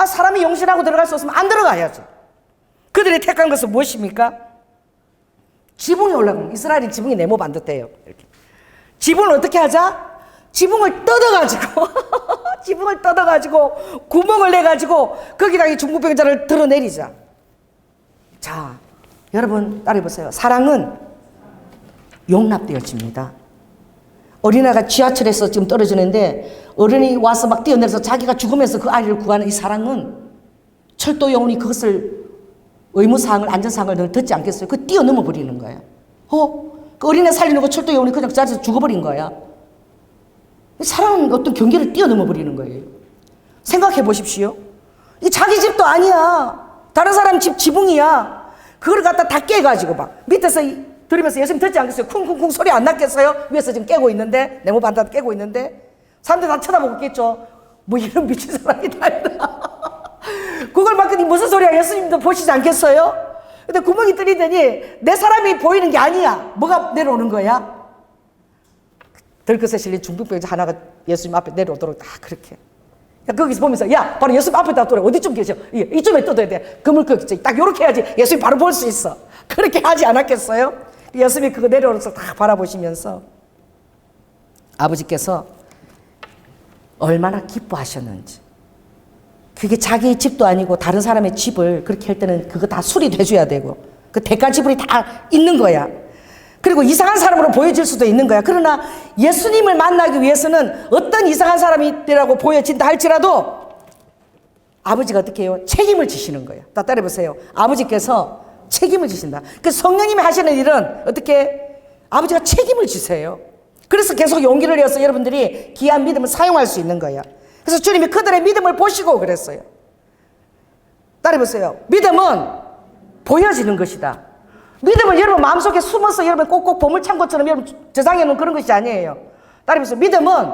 사람이 용신하고 들어갈 수 없으면 안 들어가야죠. 그들이 택한 것은 무엇입니까? 지붕에 올라가는, 이스라엘이 지붕이 네모 반듯해요. 이렇게. 지붕을 어떻게 하자? 지붕을 뜯어가지고 구멍을 내가지고 거기다 이 중풍병자를 드러내리자. 자, 여러분 따라해보세요. 사랑은 용납되어집니다. 어린아이가 지하철에서 지금 떨어지는데 어른이 와서 막 뛰어내려서 자기가 죽으면서 그 아이를 구하는 이 사랑은 철도 요원이 그것을 의무사항을 안전사항을 늘 듣지 않겠어요? 그 뛰어넘어 버리는 거예요. 그 어린애 살리는 거 철도 요원이 그냥 자리에서 죽어버린 거야. 사랑은 어떤 경계를 뛰어넘어 버리는 거예요. 생각해 보십시오. 이 자기 집도 아니야. 다른 사람 집 지붕이야. 그걸 갖다 다 깨가지고 막 밑에서 들으면서 예수님 듣지 않겠어요? 쿵쿵쿵 소리 안 났겠어요? 위에서 지금 깨고 있는데, 네모 반듯 깨고 있는데 사람들 다 쳐다보고 있겠죠. 뭐 이런 미친 사람이다. 그걸 막 무슨 소리야? 예수님도 보시지 않겠어요? 근데 구멍이 뚫리더니 내 사람이 보이는 게 아니야. 뭐가 내려오는 거야? 들것에 실린 중풍병자 하나가 예수님 앞에 내려오도록 다 그렇게. 거기서 보면서 바로 예수님 앞에다 둬라. 어디쯤 계셔? 이쯤에 떠둬야 돼. 그물거 있지. 딱 요렇게 해야지 예수님 바로 볼 수 있어. 그렇게 하지 않았겠어요? 예수님이 그거 내려오면서 다 바라보시면서 아버지께서 얼마나 기뻐하셨는지. 그게 자기 집도 아니고 다른 사람의 집을 그렇게 할 때는 그거 다 수리돼 줘야 되고 그 대가 지불이 다 있는 거야. 그리고 이상한 사람으로 보여질 수도 있는 거야. 그러나 예수님을 만나기 위해서는 어떤 이상한 사람이라고 보여진다 할지라도 아버지가 어떻게 해요? 책임을 지시는 거예요. 따라해보세요. 아버지께서 책임을 지신다. 그 성령님이 하시는 일은 어떻게 아버지가 책임을 지세요. 그래서 계속 용기를 내어서 여러분들이 귀한 믿음을 사용할 수 있는 거예요. 그래서 주님이 그들의 믿음을 보시고 그랬어요. 따라해보세요. 믿음은 보여지는 것이다. 믿음은 여러분 마음속에 숨어서 여러분 꼭꼭 보물찬 것처럼 여러분 저장해 놓은 그런 것이 아니에요. 따라해보세요. 믿음은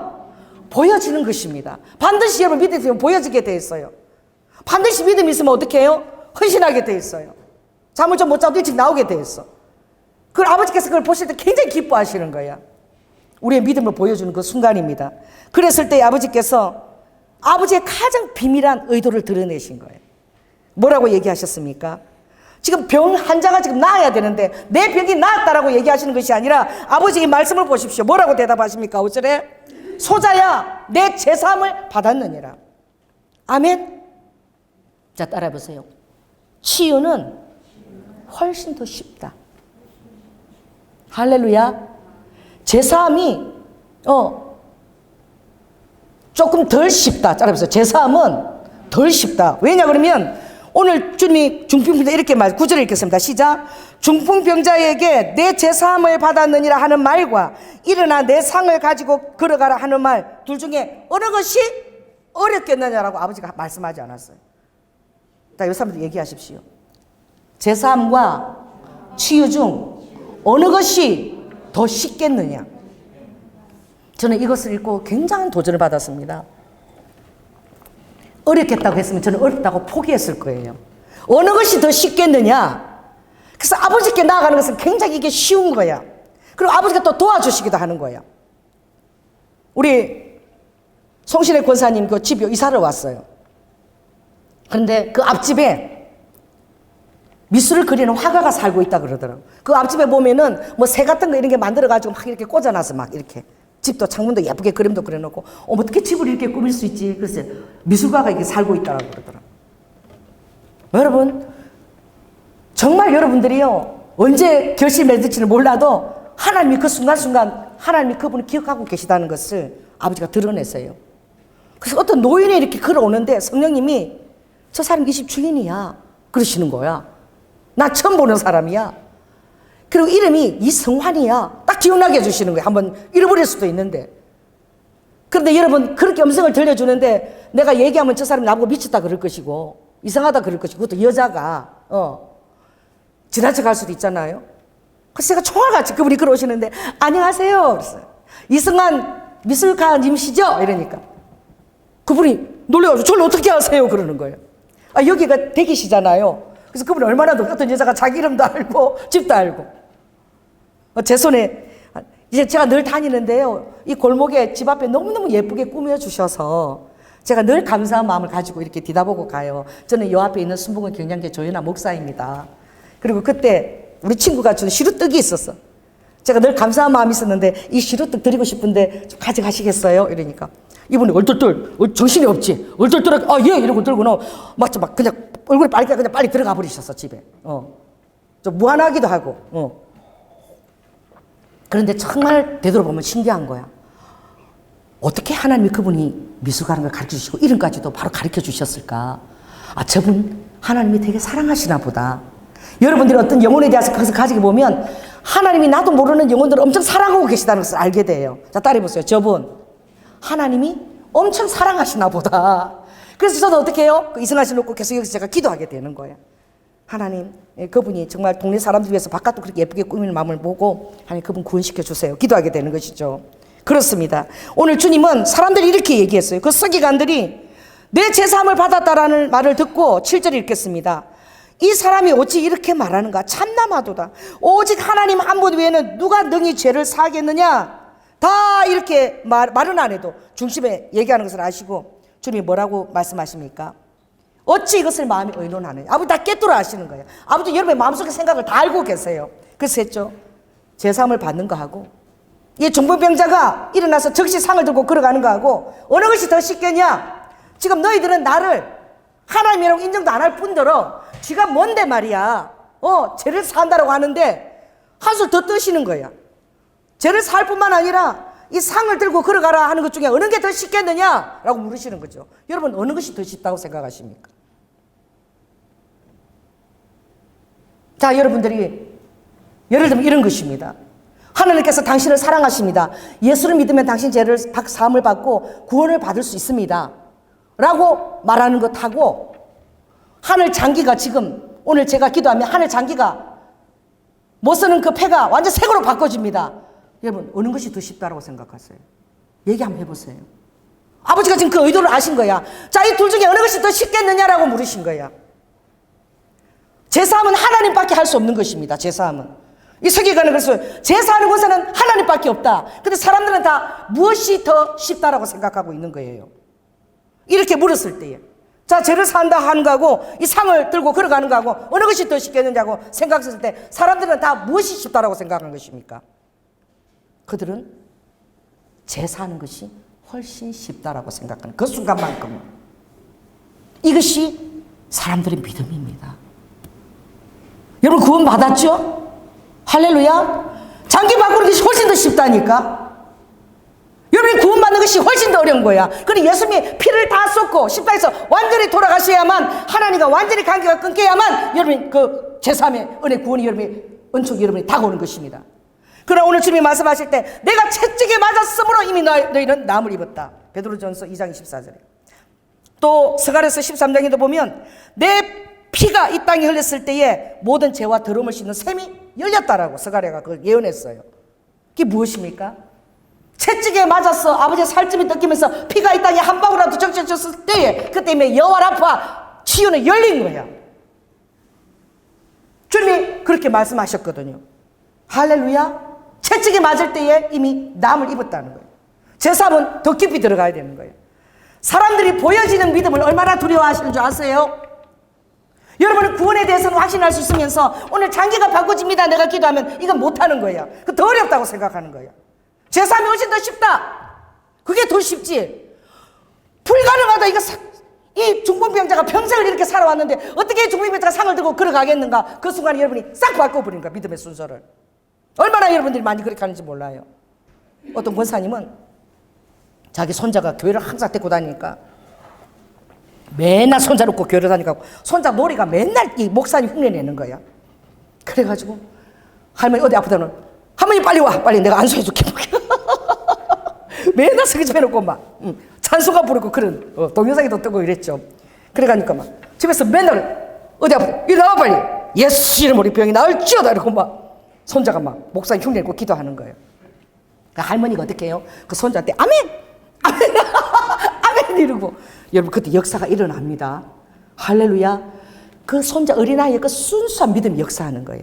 보여지는 것입니다. 반드시 여러분 믿음이 있으면 보여지게 돼 있어요. 반드시 믿음이 있으면 어떻게 해요? 헌신하게 돼 있어요. 잠을 좀 못 자도 일찍 나오게 돼 있어. 그걸 아버지께서 그걸 보실 때 굉장히 기뻐하시는 거야. 우리의 믿음을 보여주는 그 순간입니다. 그랬을 때 아버지께서 아버지의 가장 비밀한 의도를 드러내신 거예요. 뭐라고 얘기하셨습니까? 지금 병 환자가 지금 나아야 되는데 내 병이 나았다라고 얘기하시는 것이 아니라 아버지의 말씀을 보십시오. 뭐라고 대답하십니까? 5절에 소자야 내 제사함을 받았느니라. 아멘. 자 따라해보세요. 치유는 훨씬 더 쉽다. 할렐루야. 제사함이 조금 덜 쉽다. 따라해보세요. 제사함은 덜 쉽다. 왜냐 그러면 오늘 주님이 중풍병자 이렇게 9절에 읽겠습니다. 시작. 중풍병자에게 내 제사함을 받았느니라 하는 말과 일어나 내 상을 가지고 걸어가라 하는 말 둘 중에 어느 것이 어렵겠느냐라고 아버지가 말씀하지 않았어요. 자, 이 사람들 얘기하십시오. 제사함과 치유 중 어느 것이 더 쉽겠느냐. 저는 이것을 읽고 굉장한 도전을 받았습니다. 어렵겠다고 했으면 저는 어렵다고 포기했을 거예요. 어느 것이 더 쉽겠느냐. 그래서 아버지께 나아가는 것은 굉장히 이게 쉬운 거야. 그리고 아버지가 또 도와주시기도 하는 거야. 우리 송신의 권사님 그 집에 이사를 왔어요. 그런데 그 앞집에 미술을 그리는 화가가 살고 있다 그러더라고요. 그 앞집에 보면은 뭐 새 같은 거 이런 게 만들어가지고 막 이렇게 꽂아놔서 막 이렇게 집도 창문도 예쁘게 그림도 그려놓고 어떻게 집을 이렇게 꾸밀 수 있지? 그래서 미술가가 이렇게 살고 있다고 그러더라고요. 여러분, 정말 여러분들이요, 언제 결심을 맺을지는 몰라도 하나님이 그 순간순간 하나님이 그분을 기억하고 계시다는 것을 아버지가 드러냈어요. 그래서 어떤 노인이 이렇게 걸어오는데 성령님이 저 사람 이 집 주인이야 그러시는 거야. 나 처음 보는 사람이야. 그리고 이름이 이성환이야. 딱 기억나게 해주시는 거야. 한번 잃어버릴 수도 있는데. 그런데 여러분, 그렇게 음성을 들려주는데 내가 얘기하면 저 사람이 나보고 미쳤다 그럴 것이고 이상하다 그럴 것이고, 그것도 여자가 지나쳐 갈 수도 있잖아요. 그래서 제가 총알같이 그분이 걸어오시는데 안녕하세요 그랬어요. 이성환 미술가님이시죠? 이러니까 그분이 놀래가지고 저를 어떻게 아세요? 그러는 거예요. 아, 여기가 대기시잖아요. 그래서 그분이 얼마나 어떤 여자가 자기 이름도 알고 집도 알고. 제 손에 이제 제가 늘 다니는데요, 이 골목에 집 앞에 너무너무 예쁘게 꾸며주셔서 제가 늘 감사한 마음을 가지고 이렇게 뒤다보고 가요. 저는 요 앞에 있는 순복음 경량교 조연아 목사입니다. 그리고 그때 우리 친구가 준 시루떡이 있었어. 제가 늘 감사한 마음이 있었는데 이 시루떡 드리고 싶은데 좀 가져가시겠어요? 이러니까 이분이 얼떨떨, 정신이 없지, 얼떨떨하게 예 이러고 들고는 막 그냥 얼굴이 빨개 그냥 빨리 들어가 버리셨어 집에. 좀 무안하기도 하고. 그런데 정말 되돌아보면 신기한 거야. 어떻게 하나님이 그분이 미술가라는 걸 가르쳐 주시고 이름까지도 바로 가르쳐 주셨을까? 아, 저분 하나님이 되게 사랑하시나 보다. 여러분들이 어떤 영혼에 대해서 거기서 가지고 보면 하나님이 나도 모르는 영혼들을 엄청 사랑하고 계시다는 것을 알게 돼요. 자, 따라해보세요. 저분 하나님이 엄청 사랑하시나 보다. 그래서 저도 어떻게 해요? 그 이승환 씨 놓고 계속 여기서 제가 기도하게 되는 거예요. 하나님, 그분이 정말 동네 사람들 위해서 바깥도 그렇게 예쁘게 꾸미는 마음을 보고 하나님 그분 구원시켜 주세요. 기도하게 되는 것이죠. 그렇습니다. 오늘 주님은 사람들이 이렇게 얘기했어요. 그 서기관들이 내 제사함을 받았다라는 말을 듣고 7절 읽겠습니다. 이 사람이 어찌 이렇게 말하는가? 참남하도다. 오직 하나님 한 분 외에는 누가 능히 죄를 사하겠느냐? 다 이렇게 말은 안 해도 중심에 얘기하는 것을 아시고 주님이 뭐라고 말씀하십니까? 어찌 이것을 마음에 의논하느냐? 아버지 다 깨뚫어 아시는 거예요. 아버지 여러분의 마음속의 생각을 다 알고 계세요. 그래서 했죠. 제사함을 받는 거하고 이 중풍병자가 일어나서 즉시 상을 들고 걸어가는 거하고 어느 것이 더 쉽겠냐? 지금 너희들은 나를 하나님이라고 인정도 안 할 뿐더러 지가 뭔데 말이야. 죄를 사한다라고 하는데 한술 더 뜨시는 거야. 죄를 살 뿐만 아니라 이 상을 들고 걸어가라 하는 것 중에 어느 게 더 쉽겠느냐라고 물으시는 거죠. 여러분 어느 것이 더 쉽다고 생각하십니까? 자, 여러분들이 예를 들면 이런 것입니다. 하나님께서 당신을 사랑하십니다. 예수를 믿으면 당신 죄를 사함을 받고 구원을 받을 수 있습니다 라고 말하는 것하고 하늘 장기가 지금 오늘 제가 기도하면 하늘 장기가 못 쓰는 그 폐가 완전 색으로 바꿔집니다. 여러분 어느 것이 더 쉽다고 생각하세요? 얘기 한번 해보세요. 아버지가 지금 그 의도를 아신 거야. 자, 이 둘 중에 어느 것이 더 쉽겠느냐라고 물으신 거야. 제사함은 하나님밖에 할 수 없는 것입니다. 제사함은 이 서기관은 그래서 제사하는 곳에는 하나님밖에 없다. 근데 사람들은 다 무엇이 더 쉽다라고 생각하고 있는 거예요. 이렇게 물었을 때에 자, 죄를 산다 하는 거하고 이 상을 들고 걸어가는 거하고 어느 것이 더 쉽겠느냐고 생각했을 때 사람들은 다 무엇이 쉽다라고 생각하는 것입니까? 그들은 제사하는 것이 훨씬 쉽다라고 생각하는 그 순간만큼은 이것이 사람들의 믿음입니다. 여러분 구원 받았죠? 할렐루야. 장기 바꾸는 것이 훨씬 더 쉽다니까. 여러분이 구원받는 것이 훨씬 더 어려운 거야. 그런데 예수님이 피를 다 쏟고 십자가에서 완전히 돌아가셔야만 하나님과 완전히 관계가 끊겨야만 여러분이 그 제3의 은혜 구원이 여러분이 은총이 여러분이 다가오는 것입니다. 그러나 오늘 주님이 말씀하실 때 내가 채찍에 맞았으므로 이미 너희는 남을 입었다. 베드로전서 2장 24절에 또 스가랴서 13장에도 보면 내 피가 이 땅에 흘렸을 때에 모든 죄와 더러움을 씻는 샘이 열렸다라고 스가랴가 그걸 예언했어요. 그게 무엇입니까? 채찍에 맞았어. 아버지의 살집이 뜯기면서 피가 이 땅에 한 방울이라도 적셔졌을 때에 그때 여호와 라파 치유는 열린 거야. 주님이 그렇게 말씀하셨거든요. 할렐루야. 채찍에 맞을 때에 이미 남을 입었다는 거예요. 제사함은 더 깊이 들어가야 되는 거예요. 사람들이 보여지는 믿음을 얼마나 두려워하시는 줄 아세요? 여러분은 구원에 대해서는 확신할 수 있으면서 오늘 장기가 바꿔집니다 내가 기도하면 이건 못하는 거야. 그 더 어렵다고 생각하는 거야. 제3이 훨씬 더 쉽다. 그게 더 쉽지. 불가능하다. 이 중풍병자가 평생을 이렇게 살아왔는데 어떻게 중풍병자가 상을 들고 걸어가겠는가. 그 순간에 여러분이 싹 바꿔버리는 거야. 믿음의 순서를. 얼마나 여러분들이 많이 그렇게 하는지 몰라요. 어떤 권사님은 자기 손자가 교회를 항상 데리고 다니니까 맨날 손자 놓고 교회를 다니까 손자 놀이가 맨날 이 목사님 흉내내는 거야. 그래가지고 할머니 어디 아프다는 할머니 빨리 와. 빨리 내가 안수해줄게. 맨날 설교집 해놓고 막 찬송가 부르고 그런 동영상에도 뜨고 이랬죠. 그래가니까 막 집에서 맨날 어디 아프다 이리 나와 빨리. 예수 이름 우리 병이 나을지어다 이러고 막 손자가 막 목사님 흉내내고 기도하는 거예요. 그 할머니가 어떻게 해요? 그 손자한테 아멘! 아멘! 아멘! 이러고 여러분 그때 역사가 일어납니다. 할렐루야. 그 손자 어린아이의 그 순수한 믿음이 역사하는 거야.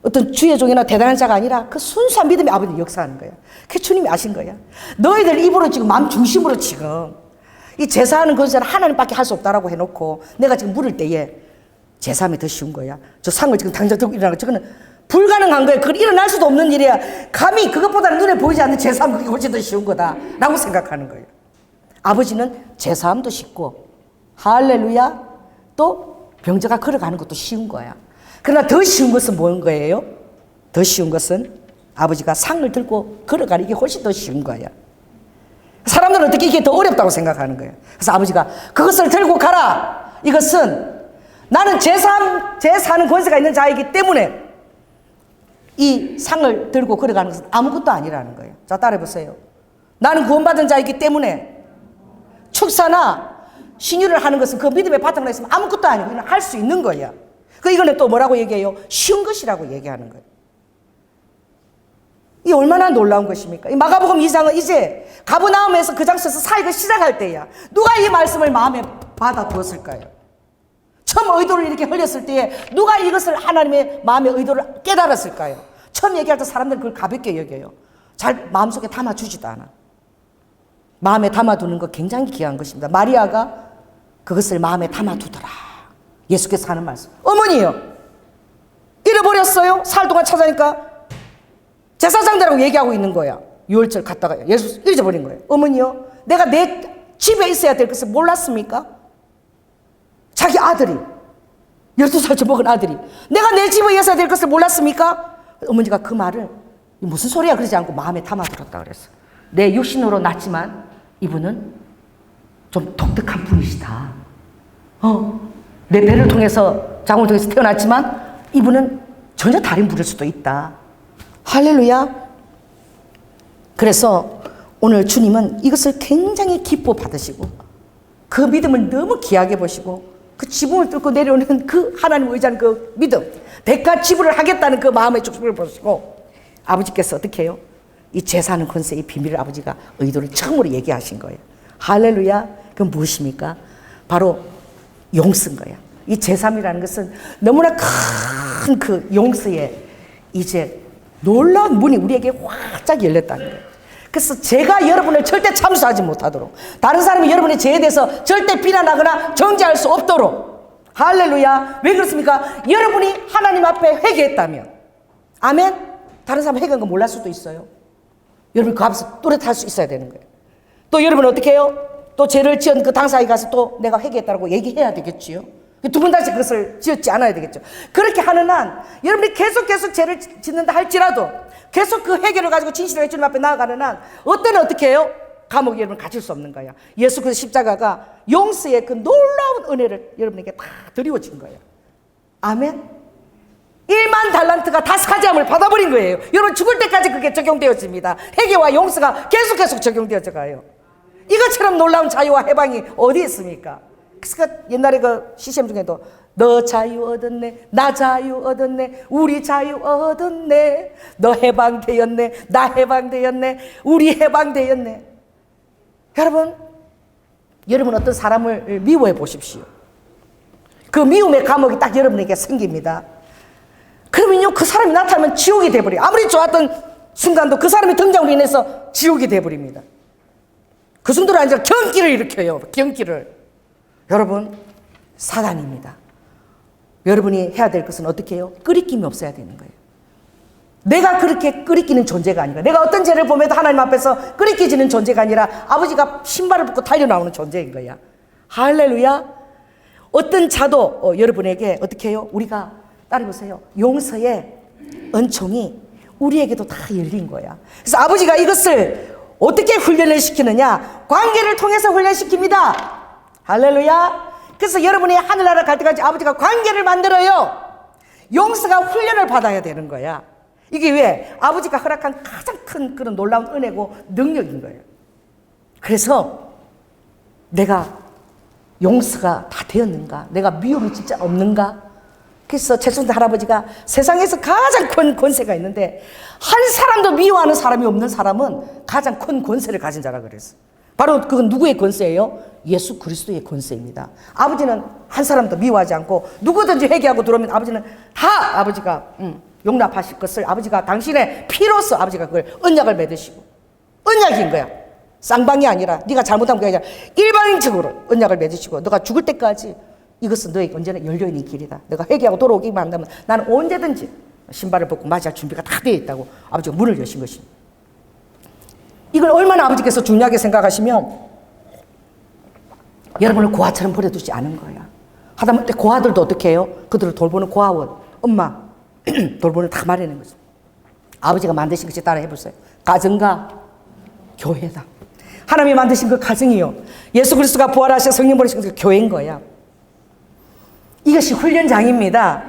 어떤 주의 종이나 대단한 자가 아니라 그 순수한 믿음이 아버지 역사하는 거야. 그 주님이 아신 거야. 너희들 입으로 지금 마음 중심으로 지금 이 제사하는 것은 하나님밖에 할 수 없다라고 해놓고 내가 지금 물을 때에 제사하면 더 쉬운 거야. 저 상을 지금 당장 들고 일어나는 거 저거는 불가능한 거예요. 그건 일어날 수도 없는 일이야. 감히 그것보다는 눈에 보이지 않는 제사하면 그게 훨씬 더 쉬운 거다라고 생각하는 거예요. 아버지는 제사함도 쉽고 할렐루야 또 병자가 걸어가는 것도 쉬운 거야. 그러나 더 쉬운 것은 뭔 거예요? 더 쉬운 것은 아버지가 상을 들고 걸어가는 게 훨씬 더 쉬운 거야. 사람들은 어떻게 이게 더 어렵다고 생각하는 거예요. 그래서 아버지가 그것을 들고 가라. 이것은 나는 제사하는 권세가 있는 자이기 때문에 이 상을 들고 걸어가는 것은 아무것도 아니라는 거예요. 자, 따라해보세요. 나는 구원받은 자이기 때문에 축사나 신유를 하는 것은 그 믿음의 바탕으로 있으면 아무것도 아니고 그냥 할 수 있는 거야. 이거는 또 뭐라고 얘기해요? 쉬운 것이라고 얘기하는 거예요. 이 얼마나 놀라운 것입니까? 이 마가복음 2장은 이제 가버나움에서 그 장소에서 사역을 시작할 때야. 누가 이 말씀을 마음에 받아두었을까요? 처음 의도를 이렇게 흘렸을 때에 누가 이것을 하나님의 마음의 의도를 깨달았을까요? 처음 얘기할 때 사람들은 그걸 가볍게 여겨요. 잘 마음속에 담아주지도 않아. 마음에 담아두는 거 굉장히 귀한 것입니다. 마리아가 그것을 마음에 담아두더라. 예수께서 하는 말씀. 어머니요. 잃어버렸어요? 사흘 동안 찾아니까 제사장들하고 얘기하고 있는 거야. 유월절 갔다가 예수 잊어버린 거예요. 어머니요. 내가 내 집에 있어야 될 것을 몰랐습니까? 자기 아들이 12살쯤 먹은 아들이 내가 내 집에 있어야 될 것을 몰랐습니까? 어머니가 그 말을 무슨 소리야 그러지 않고 마음에 담아들었다 그랬어. 내 육신으로 낳지만 이분은 좀 독특한 분이시다. 내 배를 통해서 장을 통해서 태어났지만 이분은 전혀 다른 분일 수도 있다. 할렐루야. 그래서 오늘 주님은 이것을 굉장히 기뻐 받으시고 그 믿음을 너무 귀하게 보시고 그 지붕을 뚫고 내려오는 그 하나님 의지하는 그 믿음, 대가 지불을 하겠다는 그 마음의 축복을 보시고 아버지께서 어떻게 해요? 이 제사하는 권세의 비밀을 아버지가 의도를 처음으로 얘기하신 거예요. 할렐루야. 그건 무엇입니까? 바로 용서인 거야. 이 제3이라는 것은 너무나 큰 그 용서에 이제 놀라운 문이 우리에게 활짝 열렸다는 거예요. 그래서 제가 여러분을 절대 참수하지 못하도록, 다른 사람이 여러분의 죄에 대해서 절대 비난하거나 정죄할 수 없도록. 할렐루야. 왜 그렇습니까? 여러분이 하나님 앞에 회개했다면, 아멘. 다른 사람 회개한 거 몰랄 수도 있어요. 여러분 그 앞에서 또렷할 수 있어야 되는 거예요. 또 여러분 어떻게 해요? 또 죄를 지은 그 당사에 가서 또 내가 회개했다고 얘기해야 되겠지요. 두 번 다시 그것을 지었지 않아야 되겠죠. 그렇게 하는 한 여러분이 계속 죄를 짓는다 할지라도 계속 그 회개를 가지고 진실하게 주님 앞에 나아가는 한 어떻게 해요? 감옥에 여러분 갇힐 수 없는 거야. 예수 그리스도 십자가가 용서의 그 놀라운 은혜를 여러분에게 다 드리워진 거예요. 아멘. 1만 달란트가 다스카지함을 받아버린 거예요. 여러분 죽을 때까지 그게 적용되어집니다. 회개와 용서가 계속 적용되어져 가요. 이것처럼 놀라운 자유와 해방이 어디 있습니까? 그래서 옛날에 그 CCM 중에도 너 자유 얻었네, 나 자유 얻었네, 우리 자유 얻었네, 너 해방되었네, 나 해방되었네, 우리 해방되었네. 여러분 어떤 사람을 미워해 보십시오. 그 미움의 감옥이 딱 여러분에게 생깁니다. 그러면요 그 사람이 나타나면 지옥이 돼버려요. 아무리 좋았던 순간도 그 사람이 등장으로 인해서 지옥이 돼버립니다. 그 정도로 아니라 경기를 일으켜요. 경기를. 여러분, 사단입니다. 여러분이 해야 될 것은 어떻게 해요? 끄리낌이 없어야 되는 거예요. 내가 그렇게 끄리끼는 존재가 아니라, 내가 어떤 죄를 보면도 하나님 앞에서 끄리끼지는 존재가 아니라 아버지가 신발을 벗고 달려나오는 존재인 거야. 할렐루야. 어떤 자도 여러분에게 어떻게 해요? 우리가 따라해보세요. 용서의 은총이 우리에게도 다 열린 거야. 그래서 아버지가 이것을 어떻게 훈련을 시키느냐? 관계를 통해서 훈련시킵니다. 할렐루야. 그래서 여러분이 하늘나라 갈 때까지 아버지가 관계를 만들어요. 용서가 훈련을 받아야 되는 거야. 이게 왜? 아버지가 허락한 가장 큰 그런 놀라운 은혜고 능력인 거예요. 그래서 내가 용서가 다 되었는가? 내가 미움이 진짜 없는가? 그래서 최순대 할아버지가 세상에서 가장 큰 권세가 있는데 한 사람도 미워하는 사람이 없는 사람은 가장 큰 권세를 가진 자라 그랬어요. 바로 그건 누구의 권세예요? 예수 그리스도의 권세입니다. 아버지는 한 사람도 미워하지 않고 누구든지 회개하고 들어오면 아버지는 다 아버지가 용납하실 것을 아버지가 당신의 피로써 아버지가 그걸 언약을 맺으시고, 언약인 거야. 쌍방이 아니라 네가 잘못한 게 아니라 일방적으로 언약을 맺으시고, 너가 죽을 때까지 이것은 너에게 언제나 열려있는 길이다. 너가 회개하고 돌아오기만 한다면 나는 언제든지 신발을 벗고 맞이할 준비가 다 되어 있다고 아버지가 문을 여신 것입니다. 이걸 얼마나 아버지께서 중요하게 생각하시면 여러분을 고아처럼 버려두지 않은 거야. 하다못해 고아들도 어떻게 해요? 그들을 돌보는 고아원, 엄마 돌보는 다 마련한 거죠. 아버지가 만드신 것이 따라 해보세요. 가정과 교회다. 하나님이 만드신 그 가정이요, 예수 그리스도가 부활하셔 성령 보내신 그 교회인 거야. 이것이 훈련장입니다.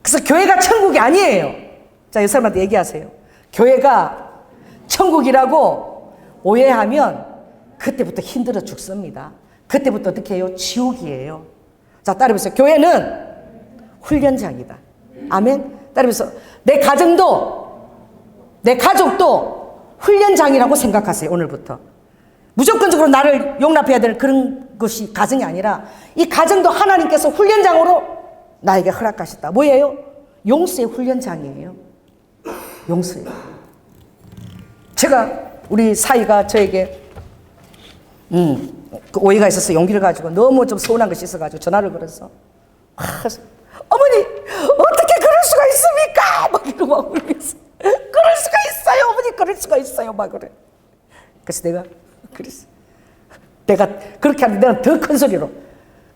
그래서 교회가 천국이 아니에요. 자, 이 사람한테 얘기하세요. 교회가 천국이라고 오해하면 그때부터 힘들어 죽습니다. 그때부터 어떻게 해요? 지옥이에요. 자, 따라해보세요. 교회는 훈련장이다. 아멘. 따라해보세요. 내 가정도, 내 가족도 훈련장이라고 생각하세요. 오늘부터. 무조건적으로 나를 용납해야 되는 그런 것이 가정이 아니라 이 가정도 하나님께서 훈련장으로 나에게 허락하셨다. 뭐예요? 용서의 훈련장이에요. 용서예요. 제가 우리 사이가 저에게 그 오해가 있어서 용기를 가지고 너무 좀 서운한 것이 있어가지고 전화를 걸어서 어머니 어떻게 그럴 수가 있습니까? 막 이러고 막 울면서 그럴 수가 있어요 어머니, 그럴 수가 있어요 막 그래. 그래서 내가 그랬어. 내가 그렇게 하는데 내가 더 큰 소리로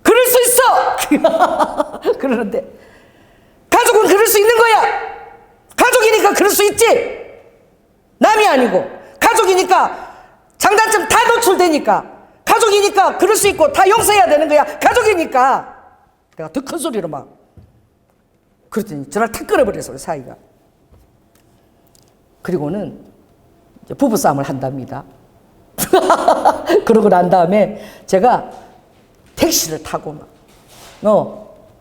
그럴 수 있어 그러는데 가족은 그럴 수 있는 거야. 가족이니까 그럴 수 있지. 남이 아니고 가족이니까 장단점 다 노출되니까, 가족이니까 그럴 수 있고 다 용서해야 되는 거야. 가족이니까. 내가 더 큰 소리로 막 그랬더니 전화를 탁 끊어버렸어 우리 사이가. 그리고는 이제 부부싸움을 한답니다. 그러고 난 다음에 제가 택시를 타고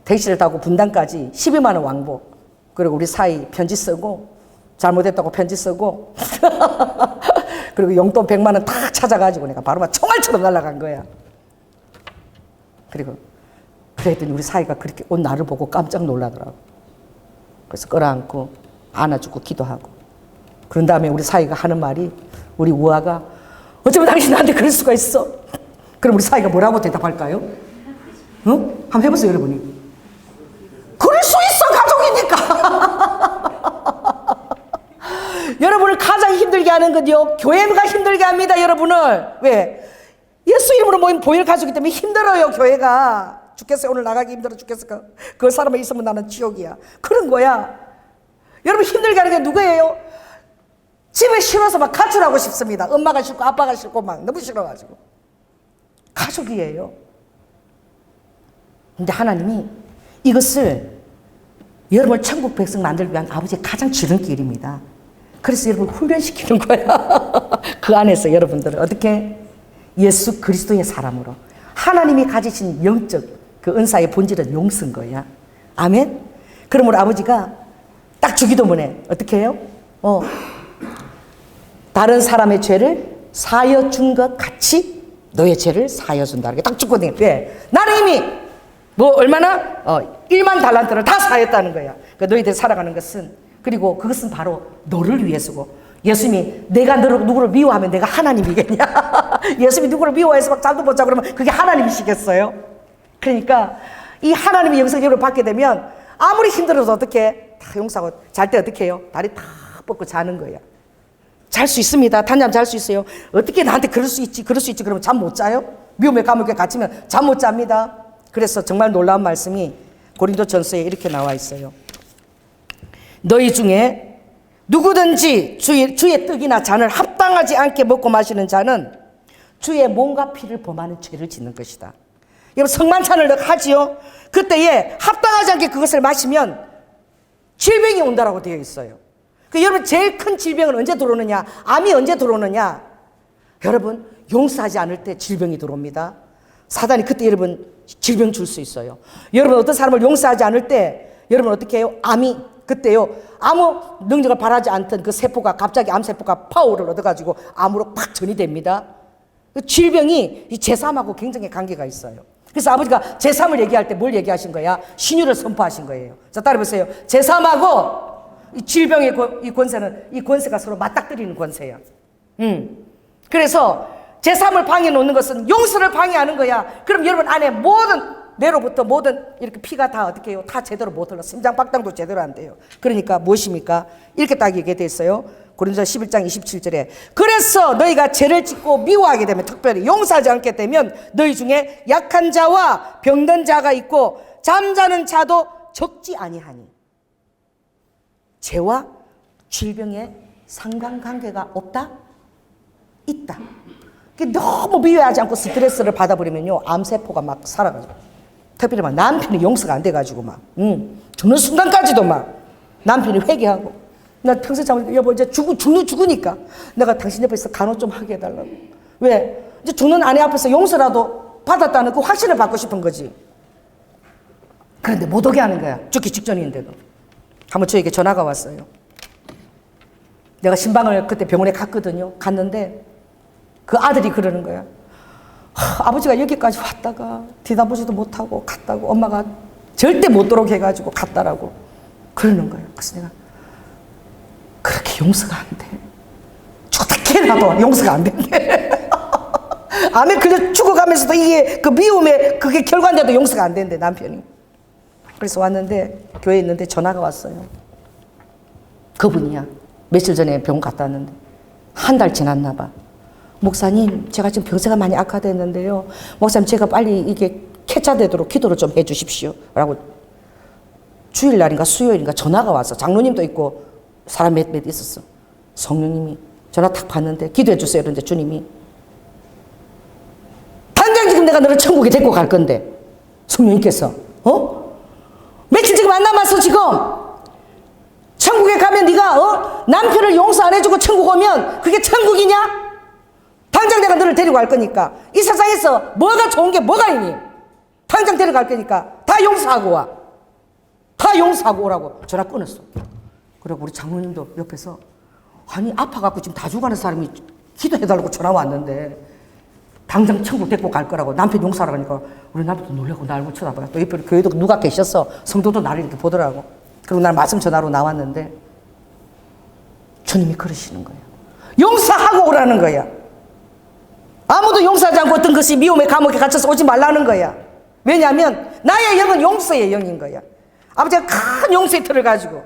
택시를 타고 분당까지 12만 원 왕복, 그리고 우리 사이 편지 쓰고 잘못했다고 편지 쓰고 그리고 용돈 100만 원 탁 찾아가지고 내가 바로 막 총알처럼 날아간 거야. 그리고 그랬더니 우리 사이가 그렇게 온 나를 보고 깜짝 놀라더라고. 그래서 끌어안고 안아주고 기도하고, 그런 다음에 우리 사이가 하는 말이, 우리 우아가 어쩌면 당신 나한테 그럴 수가 있어. 그럼 우리 사이가 뭐라고 대답할까요? 한번 해보세요 여러분이. 그럴 수 있어, 가족이니까. 여러분을 가장 힘들게 하는 건요, 교회가 힘들게 합니다. 여러분을. 왜? 예수 이름으로 모인 보혈 가족이기 때문에 힘들어요. 교회가 죽겠어요. 오늘 나가기 힘들어 죽겠어. 그 사람이 있으면 나는 지옥이야. 그런 거야. 여러분 힘들게 하는 게 누구예요? 집에 싫어서 막 가출하고 싶습니다. 엄마가 싫고 아빠가 싫고 막 너무 싫어가지고. 가족이에요. 근데 하나님이 이것을 여러분을 천국 백성 만들기 위한 아버지의 가장 지름길입니다. 그래서 여러분 훈련시키는 거야. 그 안에서 여러분들은 어떻게? 예수 그리스도의 사람으로 하나님이 가지신 영적 그 은사의 본질은 용서인 거야. 아멘. 그러므로 아버지가 딱 주기도문에 어떻게 해요? 다른 사람의 죄를 사하여 준 것 같이 너의 죄를 사하여 준다. 이렇게 딱 주거든요. 왜? 나는 이미 뭐 얼마나 1만 달란트를 다 사했다는 거야. 그러니까 너희들 살아가는 것은, 그리고 그것은 바로 너를 위해서고 예수님이 내가 누구를 미워하면 내가 하나님이겠냐? 예수님이 누구를 미워해서 막 잠도 못 자고 그러면 그게 하나님이시겠어요? 그러니까 이 하나님의 영성력을 받게 되면 아무리 힘들어도 어떻게 다 용서하고 잘 때 어떻게 해요? 다리 탁 뻗고 자는 거야. 잘 수 있습니다. 단잠 잘 수 있어요. 어떻게 나한테 그럴 수 있지 그러면 잠 못 자요? 미움에 감옥에 갇히면 잠 못 잡니다. 그래서 정말 놀라운 말씀이 고린도전서에 이렇게 나와 있어요. 너희 중에 누구든지 주의 떡이나 잔을 합당하지 않게 먹고 마시는 자는 주의 몸과 피를 범하는 죄를 짓는 것이다. 여러분 성만찬을 하지요. 그때에 합당하지 않게 그것을 마시면 질병이 온다라고 되어 있어요. 여러분 제일 큰 질병은 언제 들어오느냐? 암이 언제 들어오느냐? 여러분 용서하지 않을 때 질병이 들어옵니다. 사단이 그때 여러분 질병 줄 수 있어요. 여러분 어떤 사람을 용서하지 않을 때 여러분 어떻게 해요? 암이 그때요 아무 능력을 바라지 않던 그 세포가 갑자기 암세포가 파워를 얻어가지고 암으로 팍 전이 됩니다. 그 질병이 이 제3하고 굉장히 관계가 있어요. 그래서 아버지가 제3을 얘기할 때 뭘 얘기하신 거야? 신유를 선포하신 거예요. 자 따라해보세요. 제3하고 이 질병의 이 권세가 서로 맞닥뜨리는 권세야. 그래서 제3을 방해 놓는 것은 용서를 방해하는 거야. 그럼 여러분 안에 모든 뇌로부터 모든 이렇게 피가 다 어떻게 해요? 다 제대로 못 흘러. 심장 박동도 제대로 안 돼요. 그러니까 무엇입니까? 이렇게 딱 얘기되어 있어요. 고린도서 11장 27절에 그래서 너희가 죄를 짓고 미워하게 되면 특별히 용서하지 않게 되면 너희 중에 약한 자와 병든 자가 있고 잠자는 자도 적지 아니하니 죄와 질병의 상관관계가 없다? 있다. 너무 미워하지 않고 스트레스를 받아버리면요 암세포가 막 살아가지고 특별히 막 남편이 용서가 안 돼가지고 막 죽는 순간까지도 막 남편이 회개하고 나 평생 잘못 여보 이제 죽으니까 내가 당신 옆에서 간호 좀 하게 해달라고. 왜? 이제 죽는 아내 앞에서 용서라도 받았다는 그 확신을 받고 싶은 거지. 그런데 못 오게 하는 거야. 죽기 직전인데도. 한번 저에게 전화가 왔어요. 내가 신방을 그때 병원에 갔거든요. 갔는데 그 아들이 그러는 거야. 아버지가 여기까지 왔다가 뒤다보지도 못하고 갔다고 엄마가 절대 못 들어오게 해가지고 갔다라고 그러는 거예요. 그래서 내가 그렇게 용서가 안 돼. 어떻게 해놔도 용서가 안 된대. 암에 그냥 죽어가면서도 이게 그 미움에 그게 결과인데도 용서가 안 된대 남편이. 그래서 왔는데 교회에 있는데 전화가 왔어요. 그분이야. 며칠 전에 병원 갔다 왔는데 한 달 지났나 봐. 목사님 제가 지금 병세가 많이 악화됐는데요. 목사님 제가 빨리 이게 캐차되도록 기도를 좀 해 주십시오 라고 주일날인가 수요일인가 전화가 와서 장로님도 있고 사람 몇 있었어. 성령님이 전화 탁 받는데 기도해 주세요. 그런데 주님이 당장 지금 내가 너를 천국에 데리고 갈 건데 성령님께서 며칠 지금 안 남았어 지금. 천국에 가면 네가 남편을 용서 안 해주고 천국 오면 그게 천국이냐? 당장 내가 너를 데리고 갈 거니까 이 세상에서 뭐가 좋은 게 뭐가 있니? 당장 데려갈 거니까 다 용서하고 와. 다 용서하고 오라고 전화 끊었어. 그리고 우리 장로님도 옆에서 아니 아파갖고 지금 다 죽어가는 사람이 기도해달라고 전화 왔는데 당장 천국 데리고 갈 거라고 남편 용서하라고 하니까 우리 남편도 놀라고 날 쳐다봐. 또 옆에 교회도 누가 계셨어. 성도도 나를 이렇게 보더라고. 그리고 날 말씀 전화로 나왔는데 주님이 그러시는 거예요. 용서하고 오라는 거야. 아무도 용서하지 않고 어떤 것이 미움의 감옥에 갇혀서 오지 말라는 거야. 왜냐하면 나의 영은 용서의 영인 거야. 아버지가 큰 용서의 틀을 가지고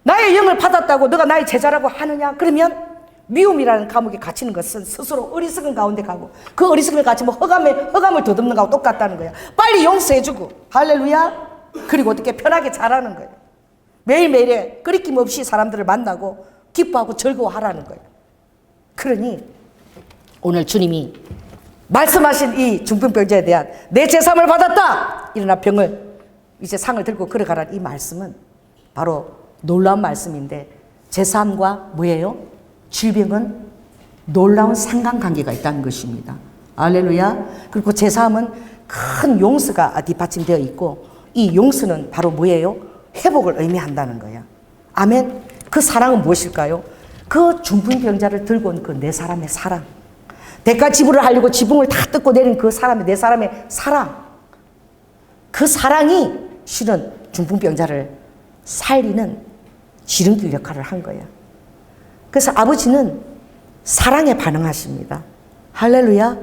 나의 영을 받았다고 너가 나의 제자라고 하느냐? 그러면 미움이라는 감옥에 갇히는 것은 스스로 어리석은 가운데 가고 그 어리석음에 갇히면 허감을 더듬는 거하고 똑같다는 거야. 빨리 용서해주고 할렐루야. 그리고 어떻게 편하게 자라는 거야. 매일매일에 끄리낌 없이 사람들을 만나고 기뻐하고 즐거워하라는 거야. 그러니 오늘 주님이 말씀하신 이 중풍병자에 대한 내 제3을 받았다. 일어나 병을 이제 상을 들고 걸어가라는 이 말씀은 바로 놀라운 말씀인데 제3과 뭐예요? 질병은 놀라운 상관관계가 있다는 것입니다. 할렐루야. 그리고 제3은 큰 용서가 뒷받침되어 있고 이 용서는 바로 뭐예요? 회복을 의미한다는 거야. 아멘. 그 사랑은 무엇일까요? 그 중풍병자를 들고 온 그 네 사람의 사랑. 대가 지불을 하려고 지붕을 다 뜯고 내린 그 사람의 네 사람의 사랑. 그 사랑이 실은 중풍병자를 살리는 지름길 역할을 한 거야. 그래서 아버지는 사랑에 반응하십니다. 할렐루야.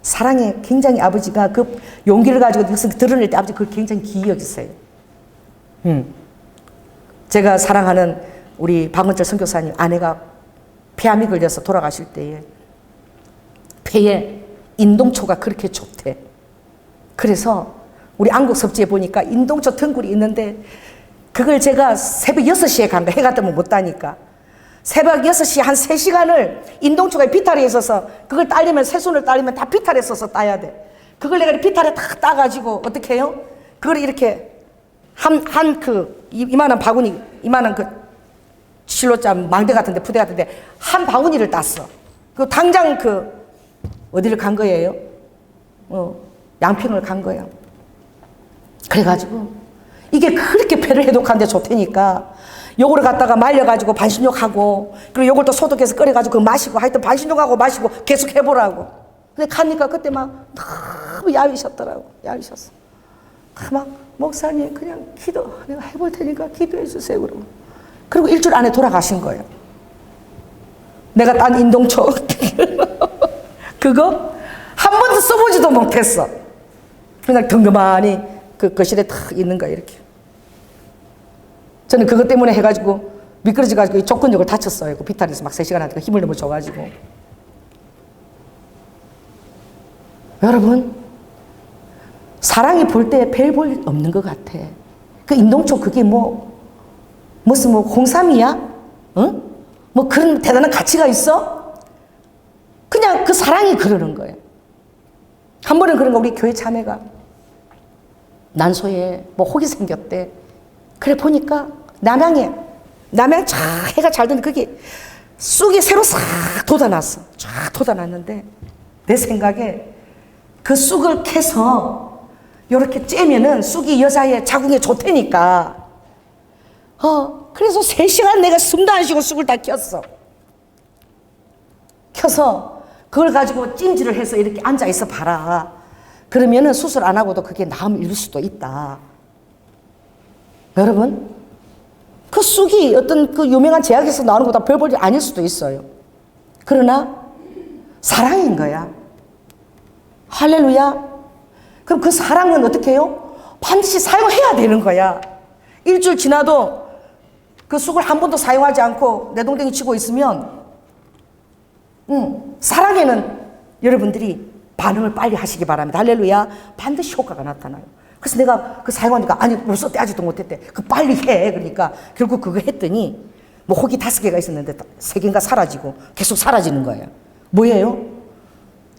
사랑에 굉장히 아버지가 그 용기를 가지고 드러낼 때 아버지 그걸 굉장히 기이 여기세요. 제가 사랑하는 우리 박은철 선교사님 아내가 폐암이 걸려서 돌아가실 때에 폐에 인동초가 그렇게 좋대. 그래서 우리 안국 섭지에 보니까 인동초 등굴이 있는데 그걸 제가 새벽 6시에 간다. 해가 뜨면 못 따니까. 새벽 6시 한 3시간을 인동초가 비탈에 있어서 그걸 따려면 새순을 따려면 다 비탈에 써서 따야 돼. 그걸 내가 비탈에 다 따가지고 어떻게 해요? 그걸 이렇게 이만한 바구니, 이만한 그 실로 짠 망대 같은데 부대 같은데 한 바구니를 땄어. 그 당장 어디를 간 거예요? 양평을 간 거예요. 그래가지고 이게 그렇게 폐를 해독하는데 좋다니까 요거를 갖다가 말려가지고 반신욕하고 그리고 요걸 또 소독해서 끓여가지고 마시고 하여튼 반신욕하고 마시고 계속 해보라고. 근데 가니까 그때 막 너무 야위셨더라고. 야위셨어. 막 목사님 그냥 내가 해볼 테니까 기도해 주세요 그러고. 그리고 일주일 안에 돌아가신 거예요. 내가 딴 인동초 그거 한 번도 써보지도 못했어. 그냥 덩그마니 그 거실에 탁 있는 거야 이렇게. 저는 그것 때문에 해가지고 미끄러져가지고 족근육을 다쳤어요. 그 비탈에서 막 3시간 한테 힘을 너무 줘가지고. 여러분 사랑이 볼 때 별 볼 없는 것 같아. 그 인동초 그게 무슨 홍삼이야? 응? 뭐 그런 대단한 가치가 있어? 그냥 그 사랑이 그러는 거예요. 한 번은 그런 거 우리 교회 자매가 난소에 혹이 생겼대. 그래 보니까 남양에 쫙 해가 잘 드는 그게 쑥이 새로 싹 돋아났어. 쫙 돋아났는데 내 생각에 그 쑥을 캐서 이렇게 째면은 쑥이 여자의 자궁에 좋다니까. 그래서 3시간 내가 숨도 안 쉬고 쑥을 다 켰어. 켜서 그걸 가지고 찜질을 해서 이렇게 앉아있어 봐라. 그러면은 수술 안 하고도 그게 나음을 이룰 수도 있다. 여러분, 그 쑥이 어떤 그 유명한 제약에서 나오는 것보다 별 볼 일 아닐 수도 있어요. 그러나 사랑인 거야. 할렐루야. 그럼 그 사랑은 어떻게 해요? 반드시 사용해야 되는 거야. 일주일 지나도 그 쑥을 한 번도 사용하지 않고 내동댕이 치고 있으면 사랑에는 여러분들이 반응을 빨리 하시기 바랍니다. 할렐루야. 반드시 효과가 나타나요. 그래서 내가 그 사용하니까 아니 벌써 떼지도 못했대. 그 빨리 해. 그러니까 결국 그거 했더니 혹이 5개가 있었는데 3개인가 사라지고 계속 사라지는 거예요. 뭐예요?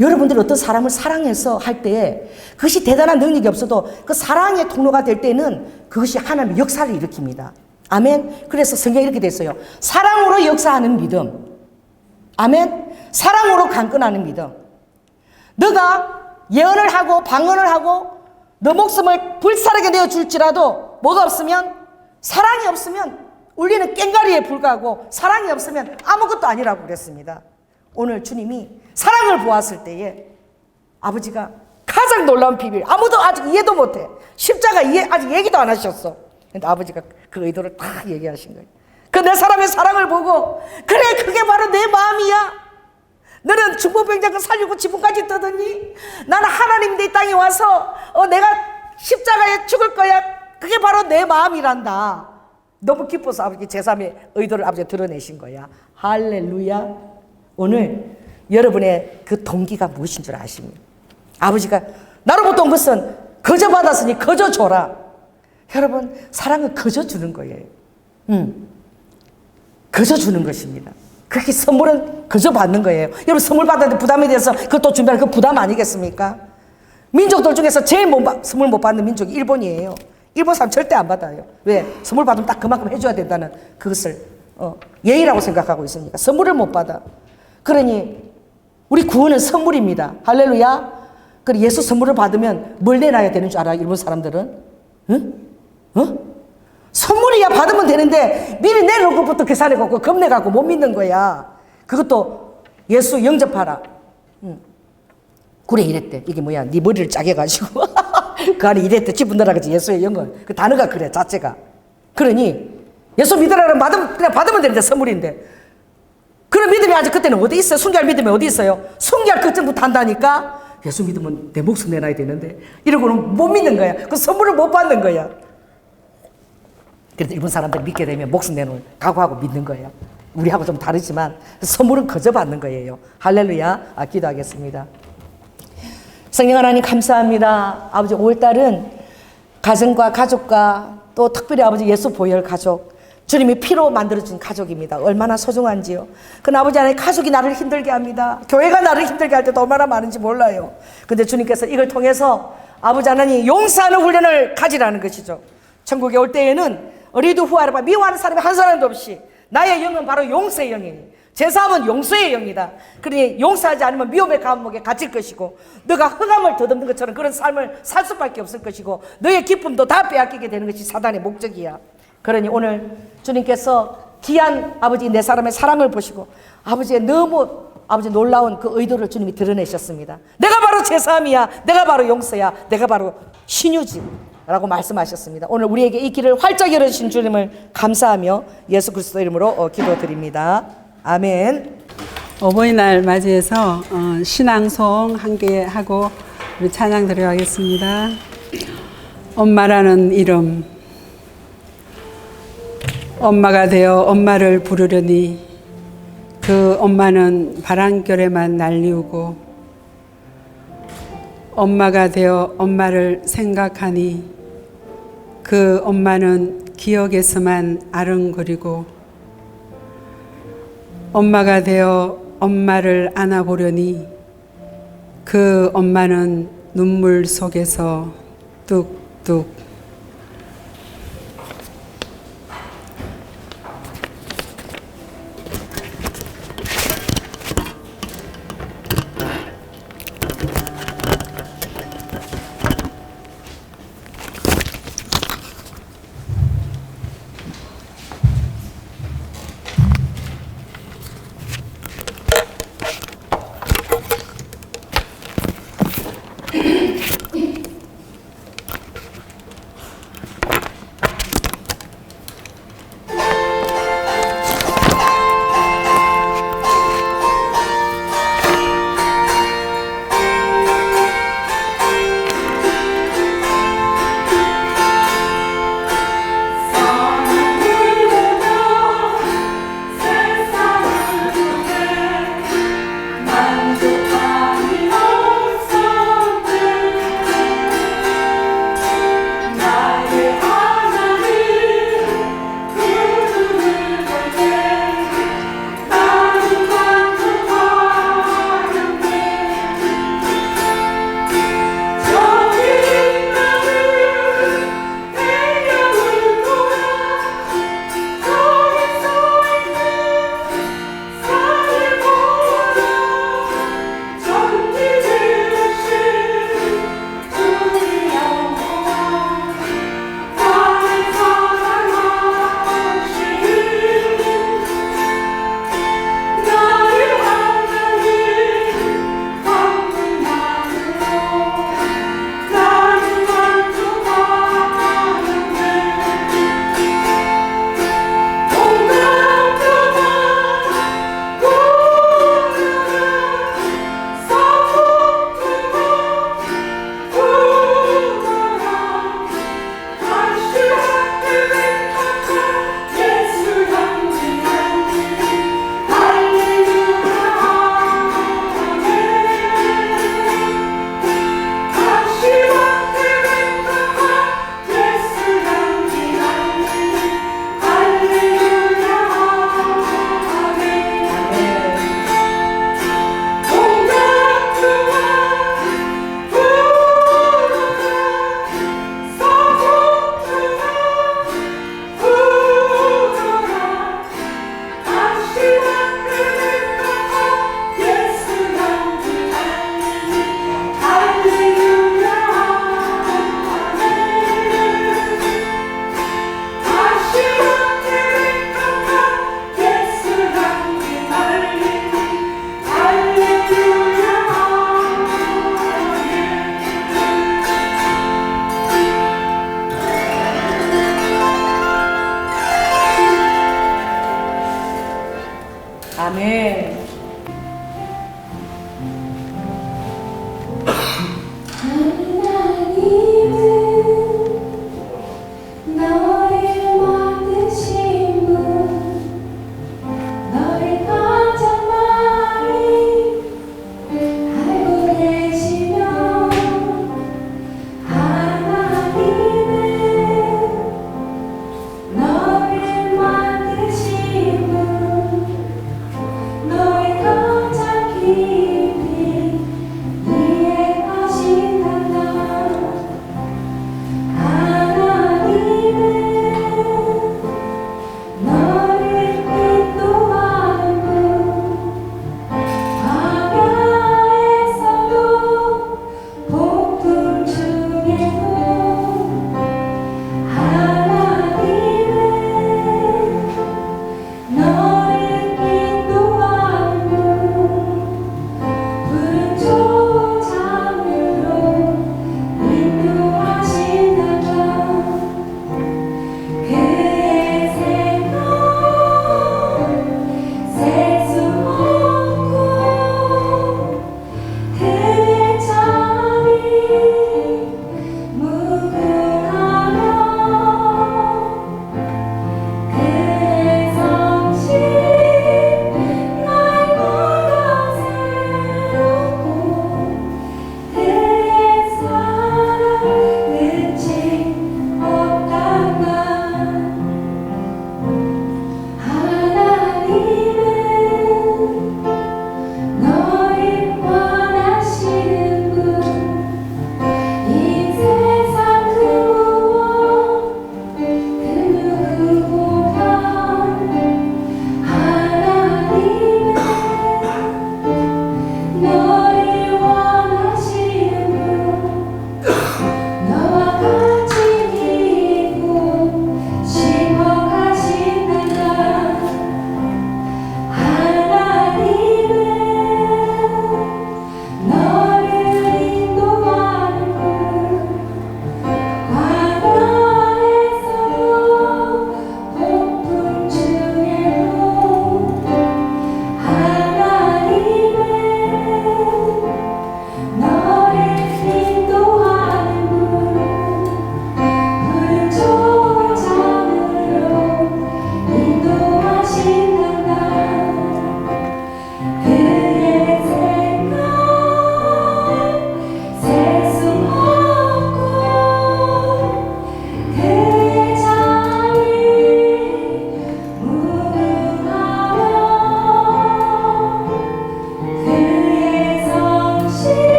여러분들이 어떤 사람을 사랑해서 할 때 그것이 대단한 능력이 없어도 그 사랑의 통로가 될 때는 그것이 하나님의 역사를 일으킵니다. 아멘. 그래서 성경에 이렇게 됐어요. 사랑으로 역사하는 믿음. 아멘. 사랑으로 강건하는 믿음. 너가 예언을 하고 방언을 하고 너 목숨을 불사르게 내어줄지라도 뭐가 없으면, 사랑이 없으면 울리는 꽹과리에 불과하고 사랑이 없으면 아무것도 아니라고 그랬습니다. 오늘 주님이 사랑을 보았을 때에 아버지가 가장 놀라운 비밀, 아무도 아직 이해도 못해. 십자가 아직 얘기도 안 하셨어. 근데 아버지가 그 의도를 딱 얘기하신 거예요. 그 내 사람의 사랑을 보고, 그래 그게 바로 내 마음이야. 너는 중보병장을 살리고 지붕까지 떠드니 나는 하나님 내 땅에 와서 내가 십자가에 죽을 거야. 그게 바로 내 마음이란다. 너무 기뻐서 아버지 제3의 의도를 아버지가 드러내신 거야. 할렐루야. 오늘 여러분의 그 동기가 무엇인 줄 아십니까? 아버지가 나로부터 온 것은 거저 받았으니 거저 줘라. 여러분, 사랑은 거저 주는 거예요. 거저 주는 것입니다. 그렇게 선물은 거저 받는 거예요. 여러분, 선물 받았는데 부담에 대해서 그것도 준비하는 그 부담 아니겠습니까? 민족들 중에서 제일 선물 못 받는 민족이 일본이에요. 일본 사람 절대 안 받아요. 왜? 선물 받으면 딱 그만큼 해줘야 된다는 그것을 예의라고 생각하고 있으니까 선물을 못 받아. 그러니 우리 구원은 선물입니다. 할렐루야. 그래, 예수 선물을 받으면 뭘 내놔야 되는 줄 알아? 일본 사람들은? 선물이야 받으면 되는데 미리 내놓은 것부터 계산해갖고 겁내갖고 못 믿는 거야. 그것도 예수 영접하라. 그래 이랬대. 이게 뭐야? 네 머리를 짜게 해가지고 그 안에 이랬대. 집은더라 그지. 예수의 영혼. 그 단어가 그래 자체가. 그러니 예수 믿으라는 그냥 받으면 되는데 선물인데 그런 믿음이 아직 그때는 어디 있어요? 순교할 믿음이 어디 있어요? 순교할 걱정부터 한다니까? 예수 믿으면 내 목숨 내놔야 되는데 이러고는 못 믿는 거야. 그 선물을 못 받는 거야. 그래서 일본 사람들이 믿게 되면 목숨 내놓을 각오하고 믿는 거예요. 우리하고 좀 다르지만 선물은 거저 받는 거예요. 할렐루야. 기도하겠습니다. 성령 하나님 감사합니다. 아버지 5월달은 가정과 가족과 또 특별히 아버지 예수 보혈 가족, 주님이 피로 만들어준 가족입니다. 얼마나 소중한지요. 그러나 아버지 하나님, 가족이 나를 힘들게 합니다. 교회가 나를 힘들게 할 때도 얼마나 많은지 몰라요. 근데 주님께서 이걸 통해서 아버지 하나님 용서하는 훈련을 가지라는 것이죠. 천국에 올 때에는 어리도 후하라 미워하는 사람이 한 사람도 없이 나의 영은 바로 용서의 영이니 제사함은 용서의 영이다. 그러니 용서하지 않으면 미움의 감옥에 갇힐 것이고 너가 흑암을 더듬는 것처럼 그런 삶을 살 수밖에 없을 것이고 너의 기쁨도 다 빼앗기게 되는 것이 사단의 목적이야. 그러니 오늘 주님께서 귀한 아버지 내 사람의 사랑을 보시고 아버지의 너무 아버지 놀라운 그 의도를 주님이 드러내셨습니다. 내가 바로 제사함이야. 내가 바로 용서야. 내가 바로 신유지 라고 말씀하셨습니다. 오늘 우리에게 이 길을 활짝 열어주신 주님을 감사하며 예수 그리스도 이름으로 기도드립니다. 아멘. 어버이날 맞이해서 신앙송 함께 하고 우리 찬양 드려가겠습니다. 엄마라는 이름, 엄마가 되어 엄마를 부르려니 그 엄마는 바람결에만 날리우고 엄마가 되어 엄마를 생각하니 그 엄마는 기억에서만 아른거리고 엄마가 되어 엄마를 안아보려니 그 엄마는 눈물 속에서 뚝뚝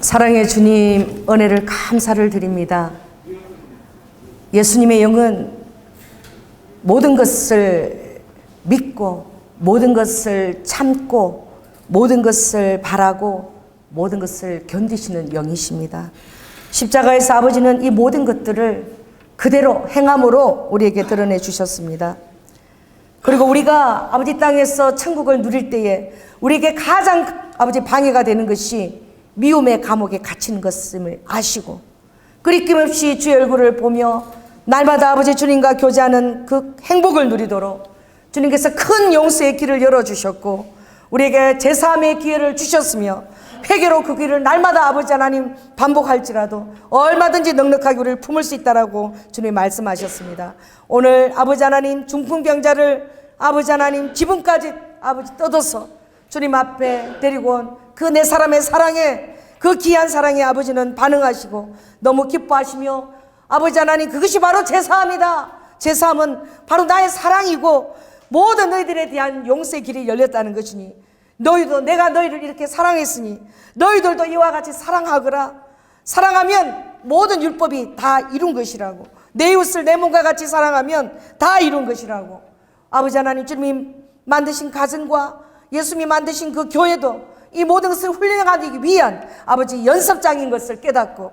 사랑의 주님, 은혜를 감사를 드립니다. 예수님의 영은 모든 것을 믿고, 모든 것을 참고, 모든 것을 바라고, 모든 것을 견디시는 영이십니다. 십자가에서 아버지는 이 모든 것들을 그대로 행함으로 우리에게 드러내 주셨습니다. 그리고 우리가 아버지 땅에서 천국을 누릴 때에 우리에게 가장 아버지 방해가 되는 것이 미움의 감옥에 갇히는 것임을 아시고, 끊임없이 주의 얼굴을 보며 날마다 아버지 주님과 교제하는 그 행복을 누리도록 주님께서 큰 용서의 길을 열어주셨고, 우리에게 제사함의 기회를 주셨으며, 회개로 그 길을 날마다 아버지 하나님 반복할지라도 얼마든지 넉넉하게 우리를 품을 수 있다라고 주님이 말씀하셨습니다. 오늘 아버지 하나님 중풍병자를 아버지 하나님 지붕까지 아버지 떠도서 주님 앞에 데리고 온 그 내 사람의 사랑에, 그 귀한 사랑에 아버지는 반응하시고 너무 기뻐하시며, 아버지 하나님 그것이 바로 제사함이다. 제사함은 바로 나의 사랑이고 모든 너희들에 대한 용서의 길이 열렸다는 것이니, 너희도 내가 너희를 이렇게 사랑했으니 너희들도 이와 같이 사랑하거라. 사랑하면 모든 율법이 다 이룬 것이라고, 내 이웃을 내 몸과 같이 사랑하면 다 이룬 것이라고. 아버지 하나님 주님이 만드신 가정과 예수님이 만드신 그 교회도 이 모든 것을 훈련하기 위한 아버지 연습장인 것을 깨닫고,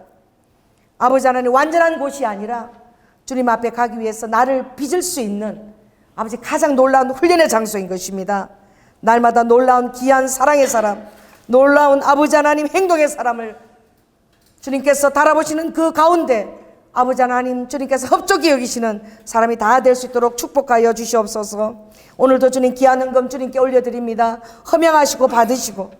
아버지 하나님 완전한 곳이 아니라 주님 앞에 가기 위해서 나를 빚을 수 있는 아버지 가장 놀라운 훈련의 장소인 것입니다. 날마다 놀라운 귀한 사랑의 사람, 놀라운 아버지 하나님 행동의 사람을 주님께서 달아보시는 그 가운데 아버지 하나님 주님께서 흡족히 여기시는 사람이 다 될 수 있도록 축복하여 주시옵소서. 오늘도 주님 귀한 헌금 주님께 올려드립니다. 허명하시고 받으시고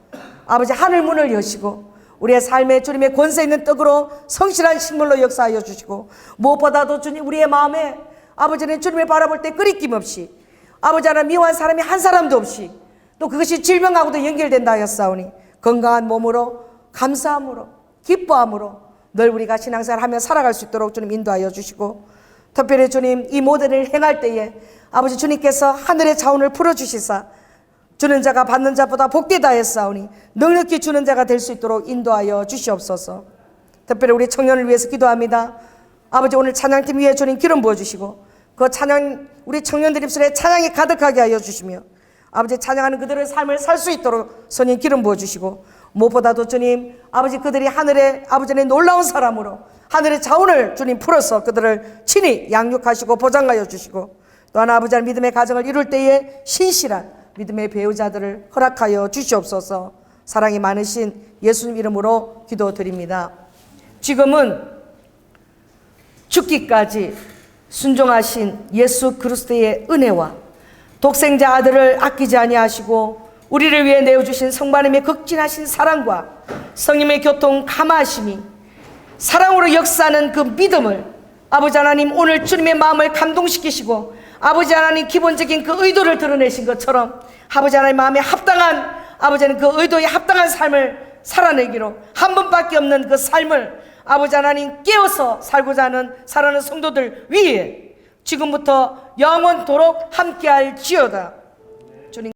아버지 하늘 문을 여시고 우리의 삶에 주님의 권세 있는 떡으로 성실한 식물로 역사하여 주시고, 무엇보다도 주님 우리의 마음에 아버지는 주님을 바라볼 때 끄리낌 없이 아버지 하나님 미워한 사람이 한 사람도 없이, 또 그것이 질병하고도 연결된다 하였사오니 건강한 몸으로 감사함으로 기뻐함으로 늘 우리가 신앙생활 하며 살아갈 수 있도록 주님 인도하여 주시고, 특별히 주님 이 모든 일을 행할 때에 아버지 주님께서 하늘의 자원을 풀어주시사 주는 자가 받는 자보다 복되다 했사오니 넉넉히 주는 자가 될 수 있도록 인도하여 주시옵소서. 특별히 우리 청년을 위해서 기도합니다. 아버지 오늘 찬양팀 위에 주님 기름 부어주시고 그 찬양 우리 청년들 입술에 찬양이 가득하게 하여 주시며, 아버지 찬양하는 그들의 삶을 살 수 있도록 선인 기름 부어주시고, 무엇보다도 주님 아버지 그들이 하늘의 아버지의 놀라운 사람으로 하늘의 자원을 주님 풀어서 그들을 친히 양육하시고 보장하여 주시고, 또한 아버지 한 믿음의 가정을 이룰 때에 신실한 믿음의 배우자들을 허락하여 주시옵소서. 사랑이 많으신 예수님 이름으로 기도드립니다. 지금은 죽기까지 순종하신 예수 그리스도의 은혜와 독생자 아들을 아끼지 아니하시고 우리를 위해 내어주신 성바님의 극진하신 사랑과 성님의 교통 감화하심이 사랑으로 역사하는 그 믿음을 아버지 하나님 오늘 주님의 마음을 감동시키시고, 아버지 하나님 기본적인 그 의도를 드러내신 것처럼 아버지 하나님 마음에 합당한 아버지 하나님 그 의도에 합당한 삶을 살아내기로, 한 번밖에 없는 그 삶을 아버지 하나님 깨어서 살고자 하는 살아가는 성도들 위에 지금부터 영원토록 함께할 지어다.